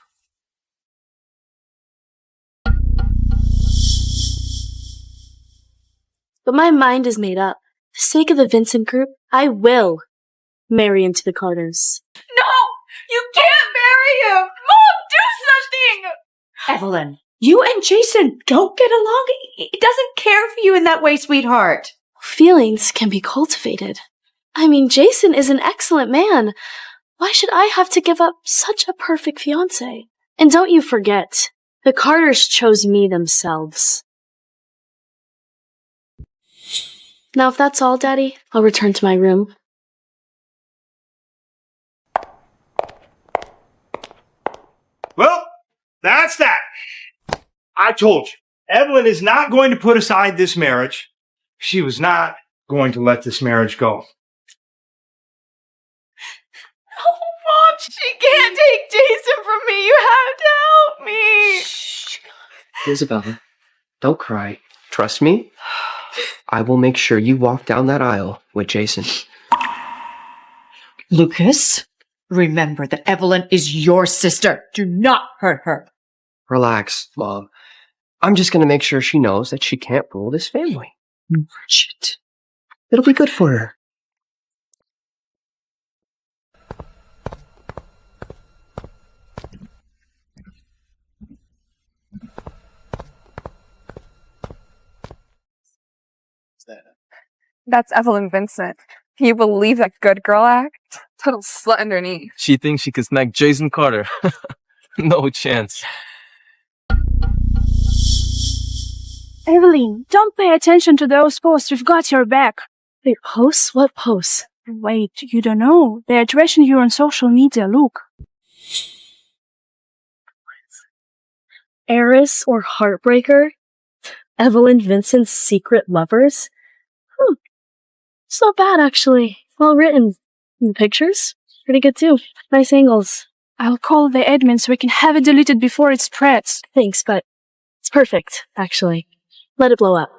But my mind is made up. For the sake of the Vincent group, I will marry into the Carters. No! You can't marry him! Mom, do something! Evelyn, you and Jason don't get along. He doesn't care for you in that way, sweetheart. Feelings can be cultivated. I mean, Jason is an excellent man. Why should I have to give up such a perfect fiancé? And don't you forget, the Carters chose me themselves. Now, if that's all, Daddy, I'll return to my room. Well, that's that. I told you, Evelyn is not going to put aside this marriage. She was not going to let this marriage go. Oh, Mom, she can't take Jason from me. You have to help me. Shh. Isabella, don't cry. Trust me. I will make sure you walk down that aisle with Jason. Lucas, remember that Evelyn is your sister. Do not hurt her. Relax, Mom. I'm just going to make sure she knows that she can't rule this family. Shit. It'll be good for her. That's Evelyn Vincent. Can you believe that good girl act? Total slut underneath. She thinks she can smack Jason Carter. No chance. Evelyn, don't pay attention to those posts. We've got your back. Wait, posts? What posts? Wait, you don't know. They're trashing you on social media. Look. Heiress or Heartbreaker? Evelyn Vincent's secret lovers? It's not bad, actually. Well written. And the pictures? Pretty good, too. Nice angles. I'll call the admin so we can have it deleted before it spreads. Thanks, but it's perfect, actually. Let it blow up.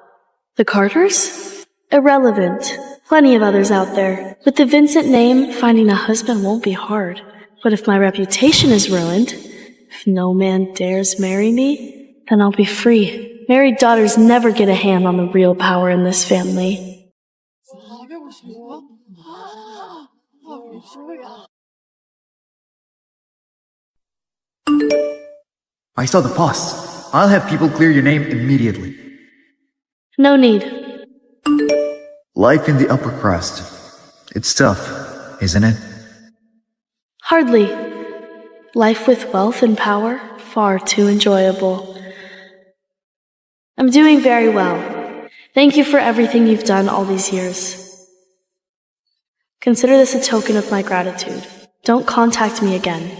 The Carters? Irrelevant. Plenty of others out there. With the Vincent name, finding a husband won't be hard. But if my reputation is ruined, if no man dares marry me, then I'll be free. Married daughters never get a hand on the real power in this family. I saw the post. I'll have people clear your name immediately. No need. Life in the upper crust. It's tough, isn't it? Hardly. Life with wealth and power, far too enjoyable. I'm doing very well. Thank you for everything you've done all these years. Consider this a token of my gratitude. Don't contact me again.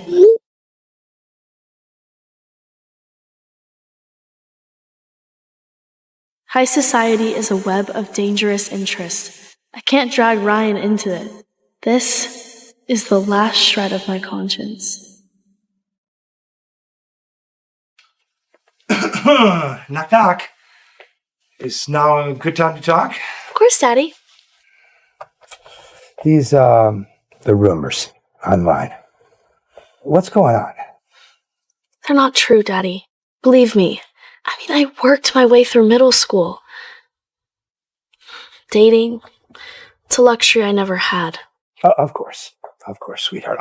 High society is a web of dangerous interests. I can't drag Ryan into it. This is the last shred of my conscience. Knock, knock. Is now a good time to talk? Of course, Daddy. These, the rumors online. What's going on? They're not true, Daddy. Believe me. I mean, I worked my way through middle school. Dating, it's a luxury I never had. Of course, sweetheart.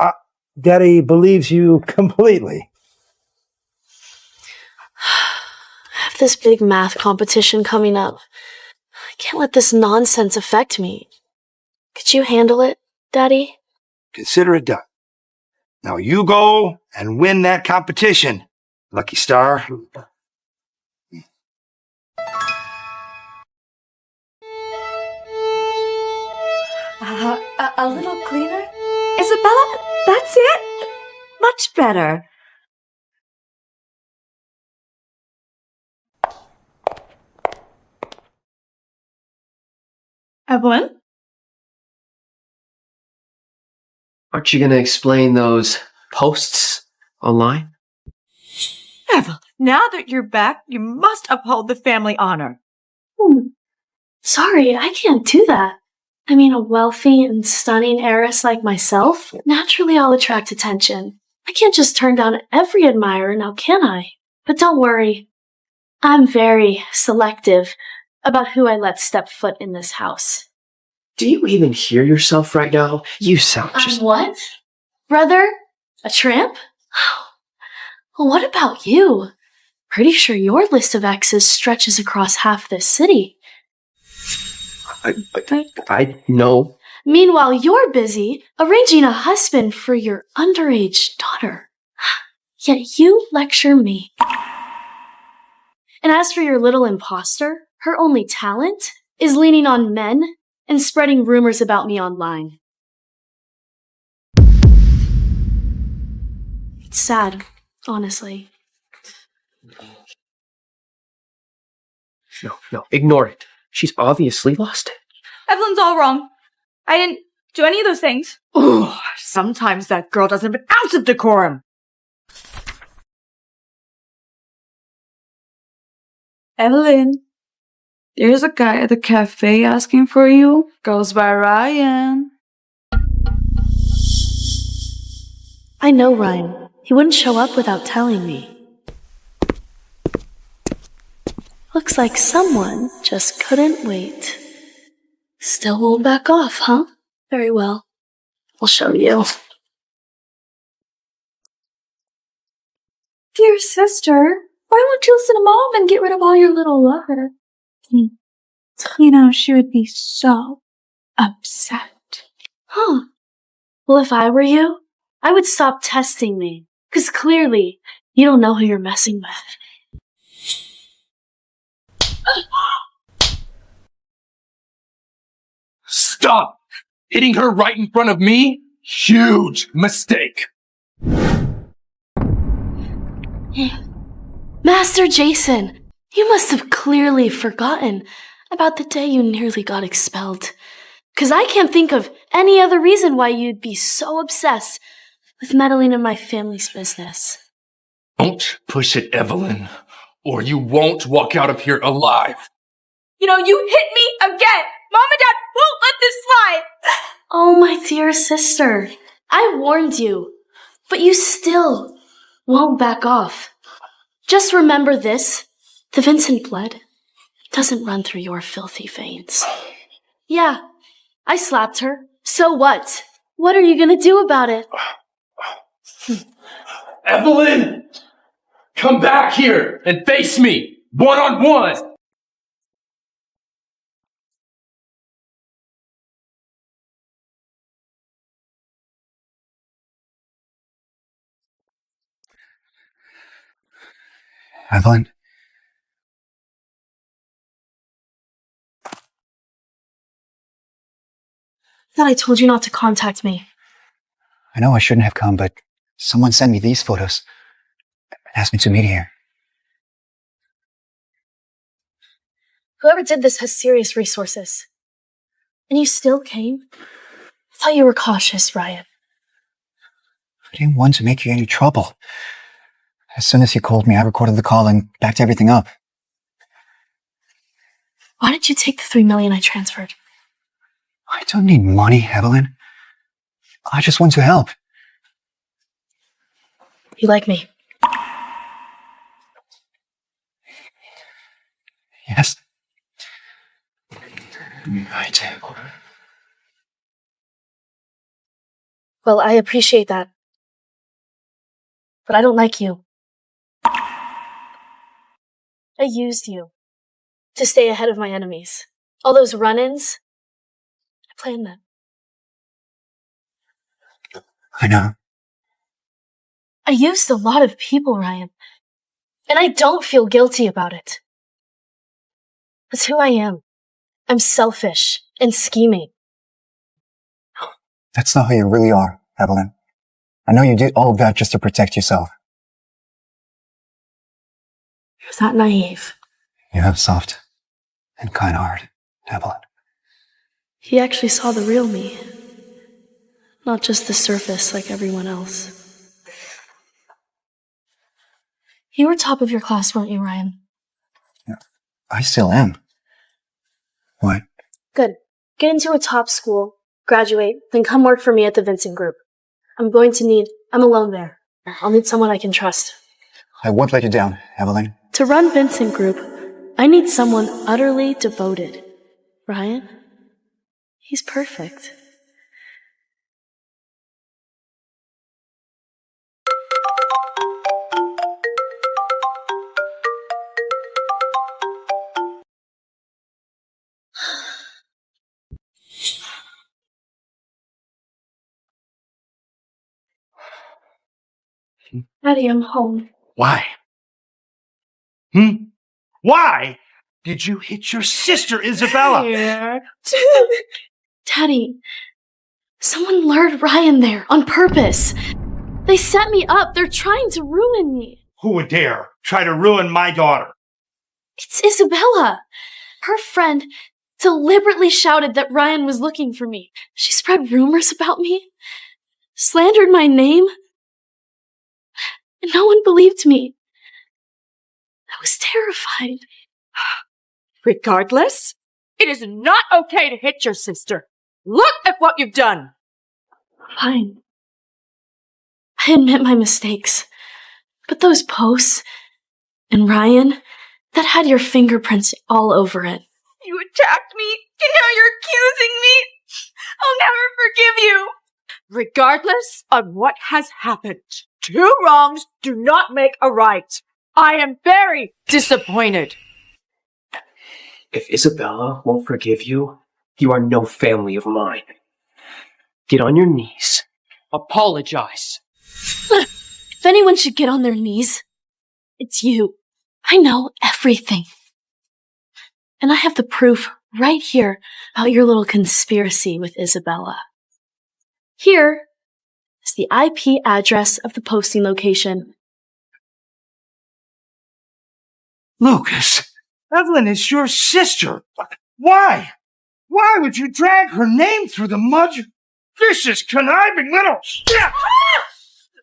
Daddy believes you completely. I have this big math competition coming up. I can't let this nonsense affect me. Could you handle it, Daddy? Consider it done. Now you go and win that competition, lucky star. A little cleaner? Isabella, that's it? Much better. Evelyn? Aren't you going to explain those posts online? Evelyn, now that you're back, you must uphold the family honor. Sorry, I can't do that. I mean, a wealthy and stunning heiress like myself, naturally I'll attract attention. I can't just turn down every admirer now, can I? But don't worry. I'm very selective about who I let step foot in this house. Do you even hear yourself right now? You sound just... What? Brother? A tramp? Well, what about you? Pretty sure your list of exes stretches across half this city. I know. Meanwhile, you're busy arranging a husband for your underage daughter. Yet you lecture me. And as for your little imposter, her only talent is leaning on men and spreading rumors about me online. It's sad, honestly. No, ignore it. She's obviously lost it. Evelyn's all wrong. I didn't do any of those things. Ooh, sometimes that girl doesn't have an ounce of decorum. Evelyn, there's a guy at the cafe asking for you. Goes by Ryan. I know Ryan. He wouldn't show up without telling me. Looks like someone just couldn't wait. Still won't back off, huh? Very well. I'll show you. Dear sister, why won't you listen to Mom and get rid of all your little love? You know, she would be so upset. Huh. Well, if I were you, I would stop testing me. 'Cause clearly, you don't know who you're messing with. Stop! Hitting her right in front of me? Huge mistake. Master Jason, you must have clearly forgotten about the day you nearly got expelled. 'Cause I can't think of any other reason why you'd be so obsessed with meddling in my family's business. Don't push it, Evelyn, or you won't walk out of here alive. You know, you hit me again. Mom and Dad won't let this slide. Oh, my dear sister, I warned you, but you still won't back off. Just remember this, the Vincent blood doesn't run through your filthy veins. Yeah, I slapped her. So what? What are you gonna do about it? Evelyn! Come back here and face me, one-on-one! Evelyn? Thought I told you not to contact me. I know I shouldn't have come, but someone sent me these photos and asked me to meet here. Whoever did this has serious resources. And you still came? I thought you were cautious, Ryan. I didn't want to make you any trouble. As soon as he called me, I recorded the call and backed everything up. Why did you take the $3 million I transferred? I don't need money, Evelyn. I just want to help. You like me? Yes. I do. Well, I appreciate that. But I don't like you. I used you to stay ahead of my enemies. All those run-ins, I planned them. I know. I used a lot of people, Ryan. And I don't feel guilty about it. That's who I am. I'm selfish and scheming. That's not how you really are, Evelyn. I know you did all of that just to protect yourself. You're that naive. You have a soft and kind heart, Evelyn. He actually saw the real me. Not just the surface like everyone else. You were top of your class, weren't you, Ryan? I still am. What? Good. Get into a top school, graduate, then come work for me at the Vincent Group. I'm alone there. I'll need someone I can trust. I won't let you down, Evelyn. To run Vincent Group, I need someone utterly devoted. Ryan? He's perfect. Daddy, I'm home. Why? Why did you hit your sister, Isabella? Daddy, someone lured Ryan there on purpose. They set me up. They're trying to ruin me. Who would dare try to ruin my daughter? It's Isabella. Her friend deliberately shouted that Ryan was looking for me. She spread rumors about me, slandered my name, and no one believed me. I was terrified. Regardless, it is not okay to hit your sister. Look at what you've done. Fine. I admit my mistakes. But those posts and Ryan, that had your fingerprints all over it. You attacked me, and now you're accusing me. I'll never forgive you. Regardless of what has happened, two wrongs do not make a right. I am very disappointed. If Isabella won't forgive you, you are no family of mine. Get on your knees. Apologize. If anyone should get on their knees, it's you. I know everything. And I have the proof right here about your little conspiracy with Isabella. Here is the IP address of the posting location. Lucas, Evelyn is your sister. Why? Why would you drag her name through the mud? Vicious, conniving little... Ah!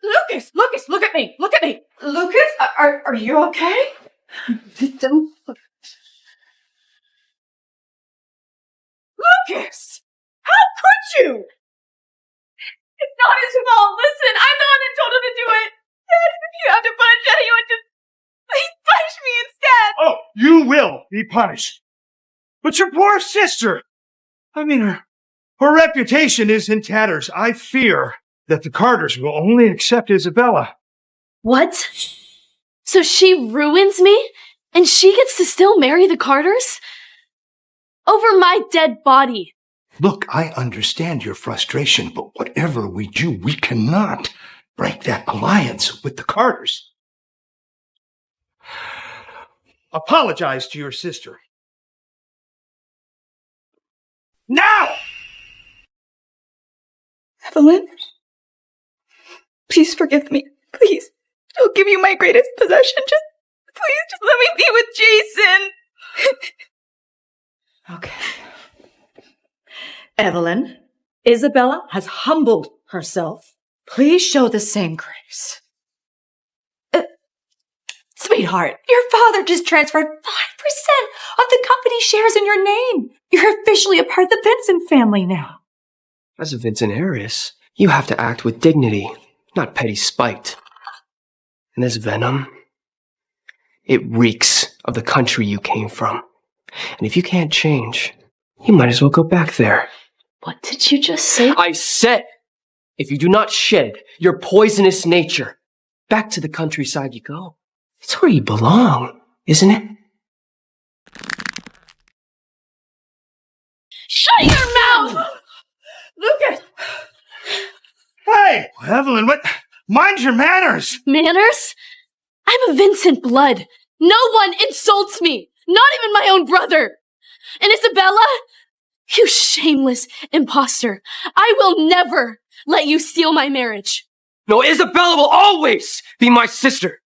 Lucas, look at me. Look at me. Lucas, are you okay? Lucas! How could you? It's not his fault. Listen, I'm the one that told him to do it. Dad, if you have to punish anyone, just please punish me instead. Oh, you will be punished. But your poor sister. I mean, her reputation is in tatters. I fear that the Carters will only accept Isabella. What? So she ruins me? And she gets to still marry the Carters? Over my dead body. Look, I understand your frustration, but whatever we do, we cannot break that alliance with the Carters. Apologize to your sister. Now! Evelyn, please forgive me. Please. I'll give you my greatest possession. Just let me be with Jason. Okay. Evelyn, Isabella has humbled herself. Please show the same grace. Sweetheart, your father just transferred 5% of the company shares in your name. You're officially a part of the Vincent family now. As a Vincent Heiress, you have to act with dignity, not petty spite. And this venom, it reeks of the country you came from. And if you can't change, you might as well go back there. What did you just say? I said, if you do not shed your poisonous nature, back to the countryside you go. It's where you belong, isn't it? Shut your mouth! Lucas! Hey, Evelyn, what? Mind your manners! Manners? I'm a Vincent blood. No one insults me. Not even my own brother. And Isabella? You shameless imposter. I will never let you steal my marriage. No, Isabella will always be my sister.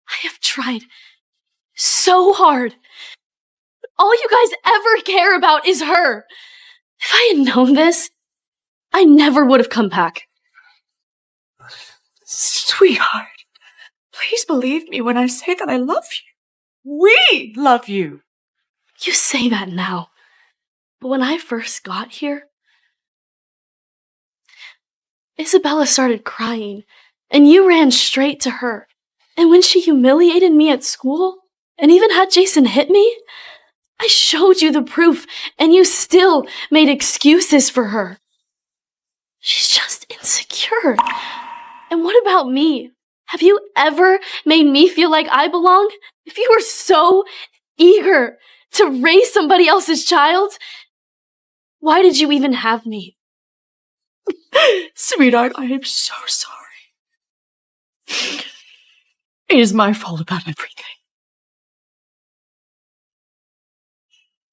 I have tried so hard. All you guys ever care about is her. If I had known this, I never would have come back. Sweetheart, please believe me when I say that I love you. We love you. You say that now. But when I first got here, Isabella started crying, and you ran straight to her. And when she humiliated me at school, and even had Jason hit me, I showed you the proof, and you still made excuses for her. She's just insecure. And what about me? Have you ever made me feel like I belong? If you were so eager to raise somebody else's child, why did you even have me? Sweetheart, I am so sorry. It is my fault about everything.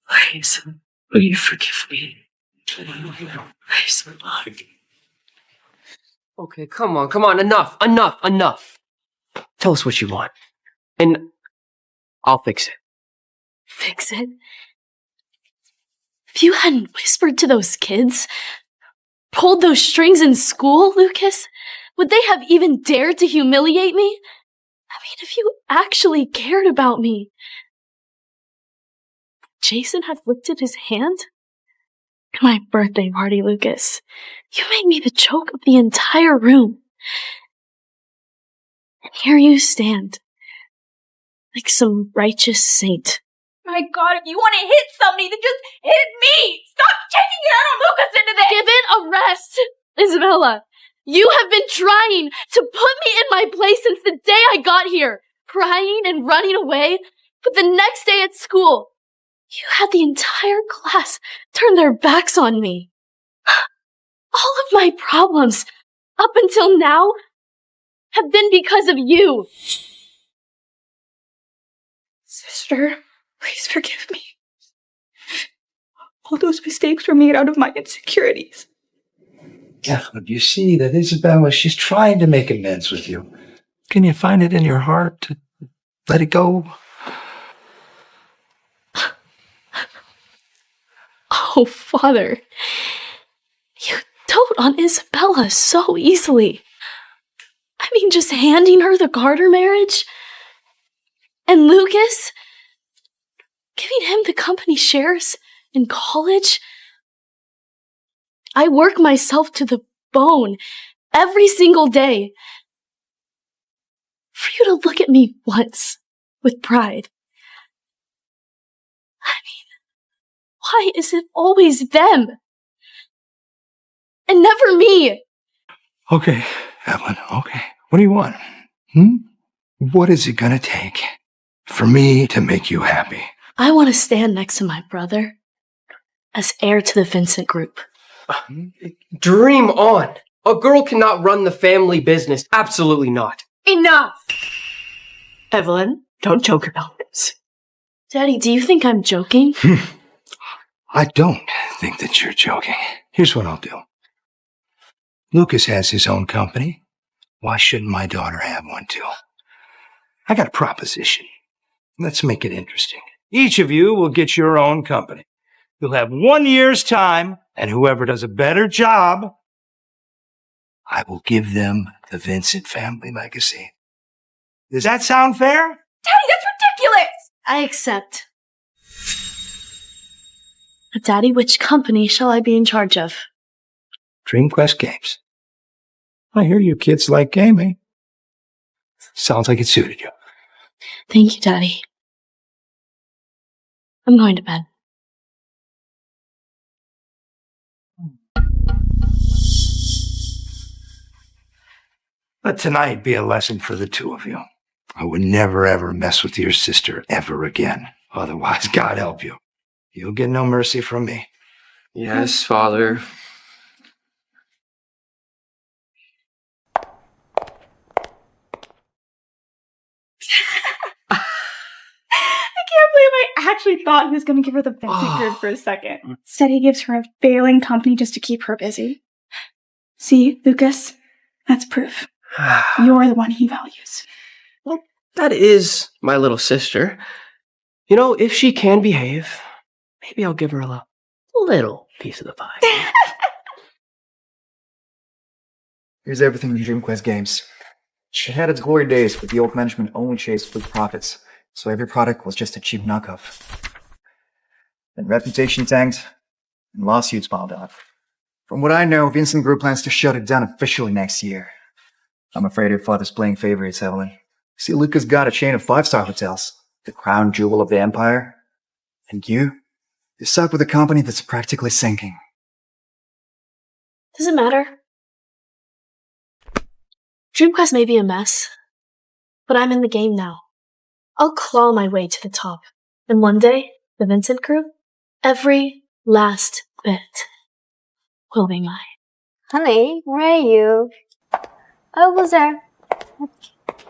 Please, will you forgive me? Please, Lord. Okay, come on, enough. Tell us what you want, and I'll fix it. Fix it? If you hadn't whispered to those kids, pulled those strings in school, Lucas, would they have even dared to humiliate me? I mean, if you actually cared about me, Jason had lifted his hand? At my birthday party, Lucas, you made me the joke of the entire room. And here you stand, like some righteous saint. My God, if you want to hit somebody, then just hit me! Stop taking it out on Lucas into this! Give it a rest, Isabella. You have been trying to put me in my place since the day I got here, crying and running away, but the next day at school, you had the entire class turn their backs on me. All of my problems, up until now, have been because of you. Sister, please forgive me. All those mistakes were made out of my insecurities. Yeah, but you see that Isabella, she's trying to make amends with you. Can you find it in your heart to let it go? Oh, Father, you dote on Isabella so easily. I mean, just handing her the Carter marriage? And Lucas? Giving him the company shares in college? I work myself to the bone every single day. For you to look at me once with pride. I mean, why is it always them? And never me? Okay, Evelyn, okay. What do you want? What is it gonna take for me to make you happy? I want to stand next to my brother as heir to the Vincent group. Dream on. A girl cannot run the family business. Absolutely not. Enough! Evelyn, don't joke about this. Daddy, do you think I'm joking? I don't think that you're joking. Here's what I'll do. Lucas has his own company. Why shouldn't my daughter have one too? I got a proposition. Let's make it interesting. Each of you will get your own company. You'll have 1 year's time, and whoever does a better job, I will give them the Vincent family legacy. Does that sound fair? Daddy, that's ridiculous! I accept. But Daddy, which company shall I be in charge of? DreamQuest Games. I hear you kids like gaming. Sounds like it suited you. Thank you, Daddy. I'm going to bed. Let tonight be a lesson for the two of you. I would never ever mess with your sister ever again. Otherwise, God help you. You'll get no mercy from me. Yes, Father. I can't believe I actually thought he was going to give her the Vincent group for a second. Instead, he gives her a failing company just to keep her busy. See, Lucas? That's proof. You're the one he values. Well, that is my little sister. You know, if she can behave, maybe I'll give her a little piece of the pie. Here's everything in DreamQuest Games. It had its glory days, but the old management only chased big profits, so every product was just a cheap knockoff. Then reputation tanked, and lawsuits piled up. From what I know, Vincent Group plans to shut it down officially next year. I'm afraid your father's playing favorites, Evelyn. See, Lucas got a chain of 5-star hotels, the crown jewel of the empire. And you're stuck with a company that's practically sinking. Does it matter? DreamQuest may be a mess, but I'm in the game now. I'll claw my way to the top. And one day, the Vincent Group, every last bit, will be mine. Honey, where are you? Over there.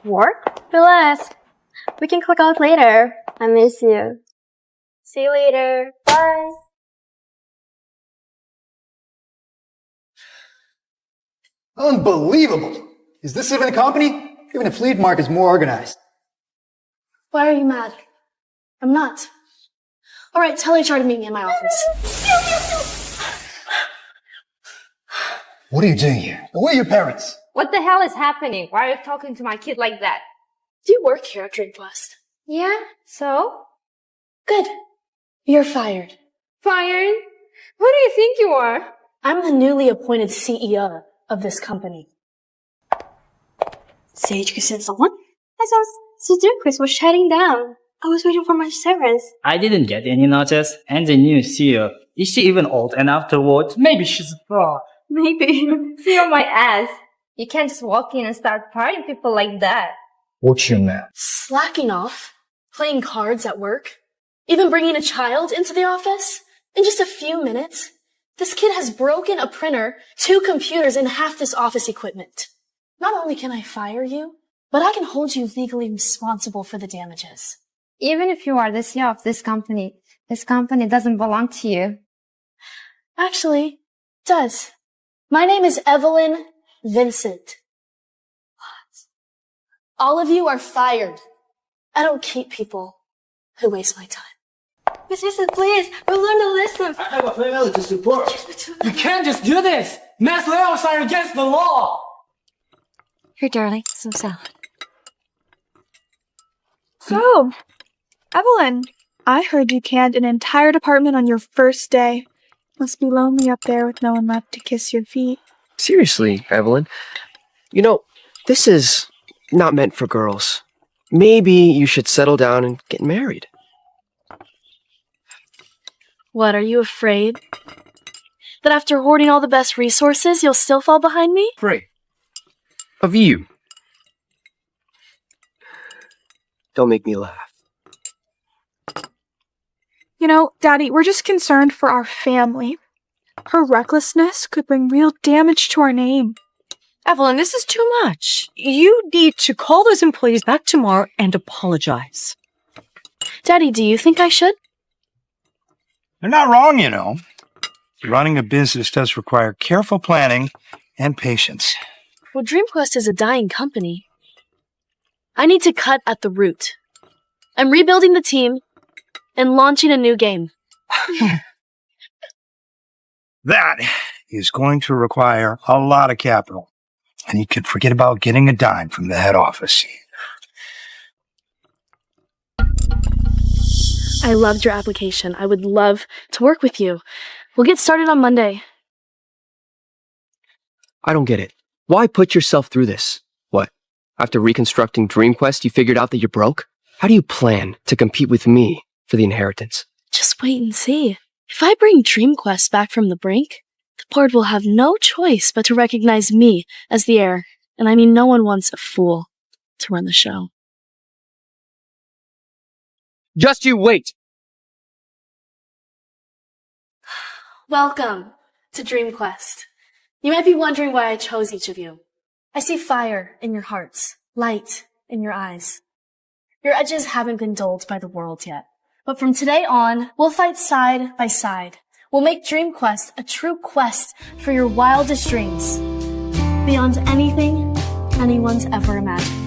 Work? Relax. We can click out later. I miss you. See you later. Bye. Unbelievable! Is this even a company? Even a fleet market is more organized. Why are you mad? I'm not. Alright, tell HR to meet me in my office. What are you doing here? Where are your parents? What the hell is happening? Why are you talking to my kid like that? Do you work here at DreamQuest? Yeah, so? Good. You're fired. Fired? Who do you think you are? I'm the newly appointed CEO of this company. Sage, you send someone? I thought DreamQuest was shutting down. I was waiting for my severance. I didn't get any notice, and the new CEO. Is she even old enough to vote? Maybe she's a fraud. Maybe. See on my ass. You can't just walk in and start partying people like that. What's your name? Slacking off, playing cards at work, even bringing a child into the office. In just a few minutes, this kid has broken a printer, 2 computers, and half this office equipment. Not only can I fire you, but I can hold you legally responsible for the damages. Even if you are the CEO of this company doesn't belong to you. Actually, it does. My name is Evelyn Vincent. What? All of you are fired. I don't keep people who waste my time. Miss Vincent, please, we'll learn the lesson. I have a family to support. You can't just do this. Mass layoffs are against the law. Here, darling, some salad. So, Evelyn, I heard you canned an entire department on your first day. Must be lonely up there with no one left to kiss your feet. Seriously, Evelyn. You know, this is not meant for girls. Maybe you should settle down and get married. What, are you afraid? That after hoarding all the best resources, you'll still fall behind me? Afraid of you. Don't make me laugh. You know, Daddy, we're just concerned for our family. Her recklessness could bring real damage to our name. Evelyn, this is too much. You need to call those employees back tomorrow and apologize. Daddy, do you think I should? They're not wrong, you know. Running a business does require careful planning and patience. Well, DreamQuest is a dying company. I need to cut at the root. I'm rebuilding the team, and launching a new game. That is going to require a lot of capital. And you can forget about getting a dime from the head office. I loved your application. I would love to work with you. We'll get started on Monday. I don't get it. Why put yourself through this? What? After reconstructing Dream Quest, you figured out that you're broke? How do you plan to compete with me for the inheritance? Just wait and see. If I bring Dream Quest back from the brink, the board will have no choice but to recognize me as the heir. And I mean, no one wants a fool to run the show. Just you wait! Welcome to Dream Quest. You might be wondering why I chose each of you. I see fire in your hearts, light in your eyes. Your edges haven't been dulled by the world yet. But from today on, we'll fight side by side. We'll make Dream Quest a true quest for your wildest dreams. Beyond anything anyone's ever imagined.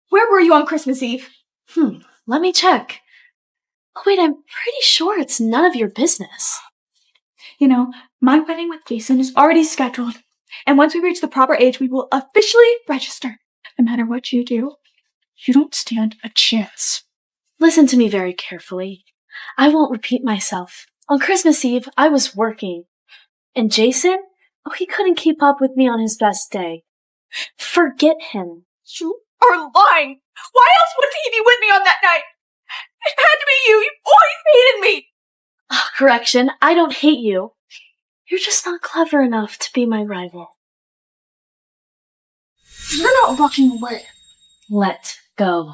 Where were you on Christmas Eve? Let me check. Oh wait, I'm pretty sure it's none of your business. You know, my wedding with Jason is already scheduled. And once we reach the proper age, we will officially register. No matter what you do, you don't stand a chance. Listen to me very carefully. I won't repeat myself. On Christmas Eve, I was working. And Jason? Oh, he couldn't keep up with me on his best day. Forget him. You are lying! Why else would he be with me on that night? It had to be you! You always hated me! Oh, correction, I don't hate you. You're just not clever enough to be my rival. You're not walking away. Let go.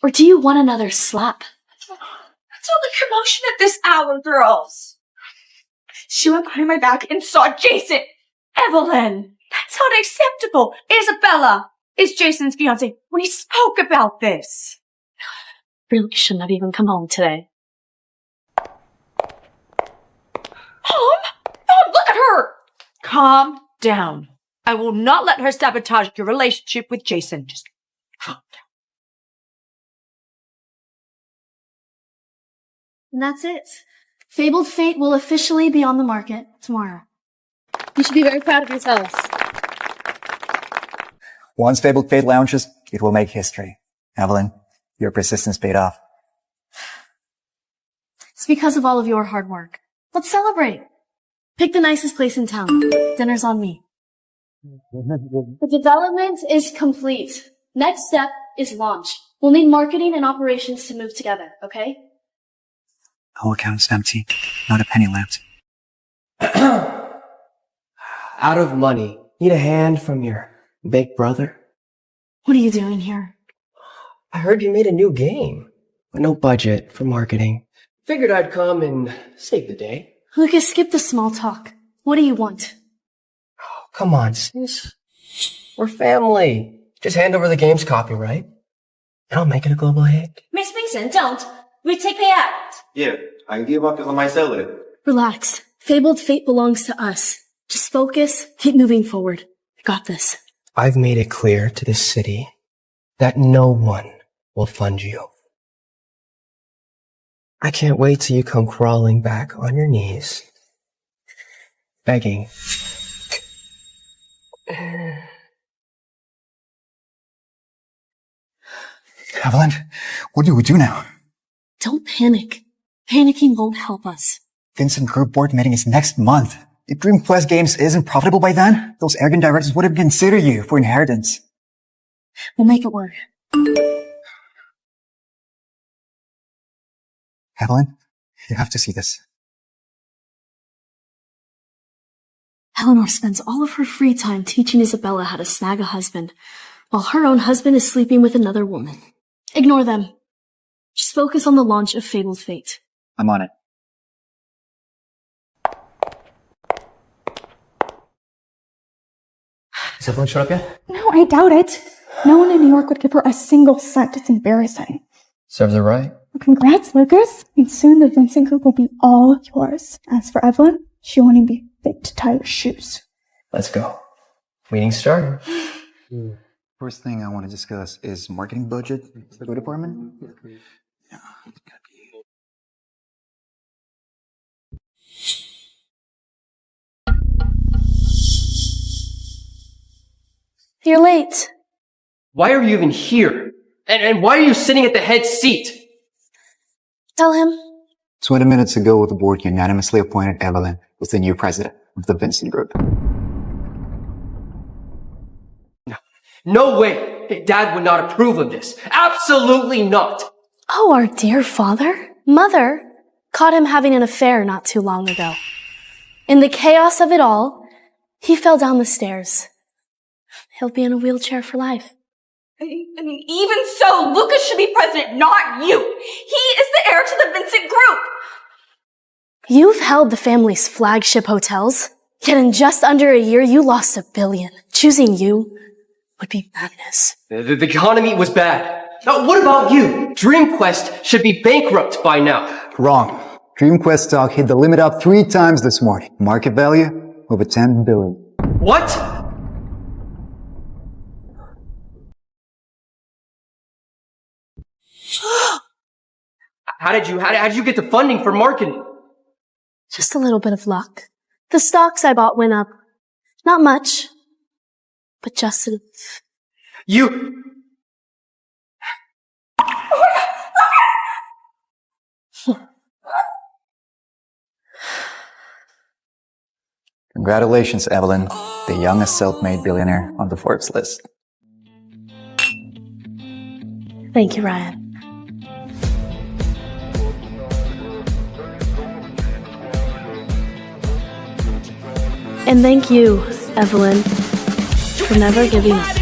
Or do you want another slap? That's all the commotion at this hour, girls. She went behind my back and saw Jason. Evelyn, that's unacceptable. Isabella is Jason's fiancé when he spoke about this. Really shouldn't have even come home today. Mom, look at her! Calm down. I will not let her sabotage your relationship with Jason. Just calm down. And that's it. Fabled Fate will officially be on the market tomorrow. You should be very proud of yourselves. Once Fabled Fate launches, it will make history. Evelyn, your persistence paid off. It's because of all of your hard work. Let's celebrate. Pick the nicest place in town. Dinner's on me. The development is complete. Next step is launch. We'll need marketing and operations to move together, okay? Whole account's empty. Not a penny left. Out of money. Need a hand from your big brother? What are you doing here? I heard you made a new game, but no budget for marketing. Figured I'd come and save the day. Lucas, skip the small talk. What do you want? Oh, come on, sis. We're family. Just hand over the game's copyright, and I'll make it a global hit. Miss Vincent, don't. We take payout. Yeah, I give up because I might sell it. Relax. Fabled Fate belongs to us. Just focus, keep moving forward. I got this. I've made it clear to this city that no one will fund you. I can't wait till you come crawling back on your knees, begging. Evelyn, what do we do now? Don't panic. Panicking won't help us. Vincent Group board meeting is next month. If Dream Quest Games isn't profitable by then, those arrogant directors wouldn't consider you for inheritance. We'll make it work. Evelyn, you have to see this. Eleanor spends all of her free time teaching Isabella how to snag a husband, while her own husband is sleeping with another woman. Ignore them. Just focus on the launch of Fabled Fate. I'm on it. Has Evelyn showed up yet? No, I doubt it. No one in New York would give her a single cent. It's embarrassing. Serves her right. Well, congrats, Lucas. And soon the Vincent group will be all yours. As for Evelyn, she won't even be fit to tie your shoes. Let's go. Meeting started. First thing I want to discuss is marketing budget for the department. Yeah. You're late. Why are you even here? And why are you sitting at the head seat? Tell him. 20 minutes ago, the board unanimously appointed Evelyn as the new president of the Vincent Group. No way! Dad would not approve of this. Absolutely not! Oh, our dear father? Mother caught him having an affair not too long ago. In the chaos of it all, he fell down the stairs. He'll be in a wheelchair for life. I mean, even so, Lucas should be president, not you! He is the heir to the Vincent Group! You've held the family's flagship hotels, yet in just under a year you lost $1 billion. Choosing you would be madness. The economy was bad. Now, what about you? Dream Quest should be bankrupt by now. Wrong. DreamQuest stock hit the limit up 3 times this morning. Market value over $10 billion. What? How did you get the funding for marketing? Just a little bit of luck. The stocks I bought went up. Not much, but just enough. You... Congratulations, Evelyn, the youngest self-made billionaire on the Forbes list. Thank you, Ryan. And thank you, Evelyn, for never giving up.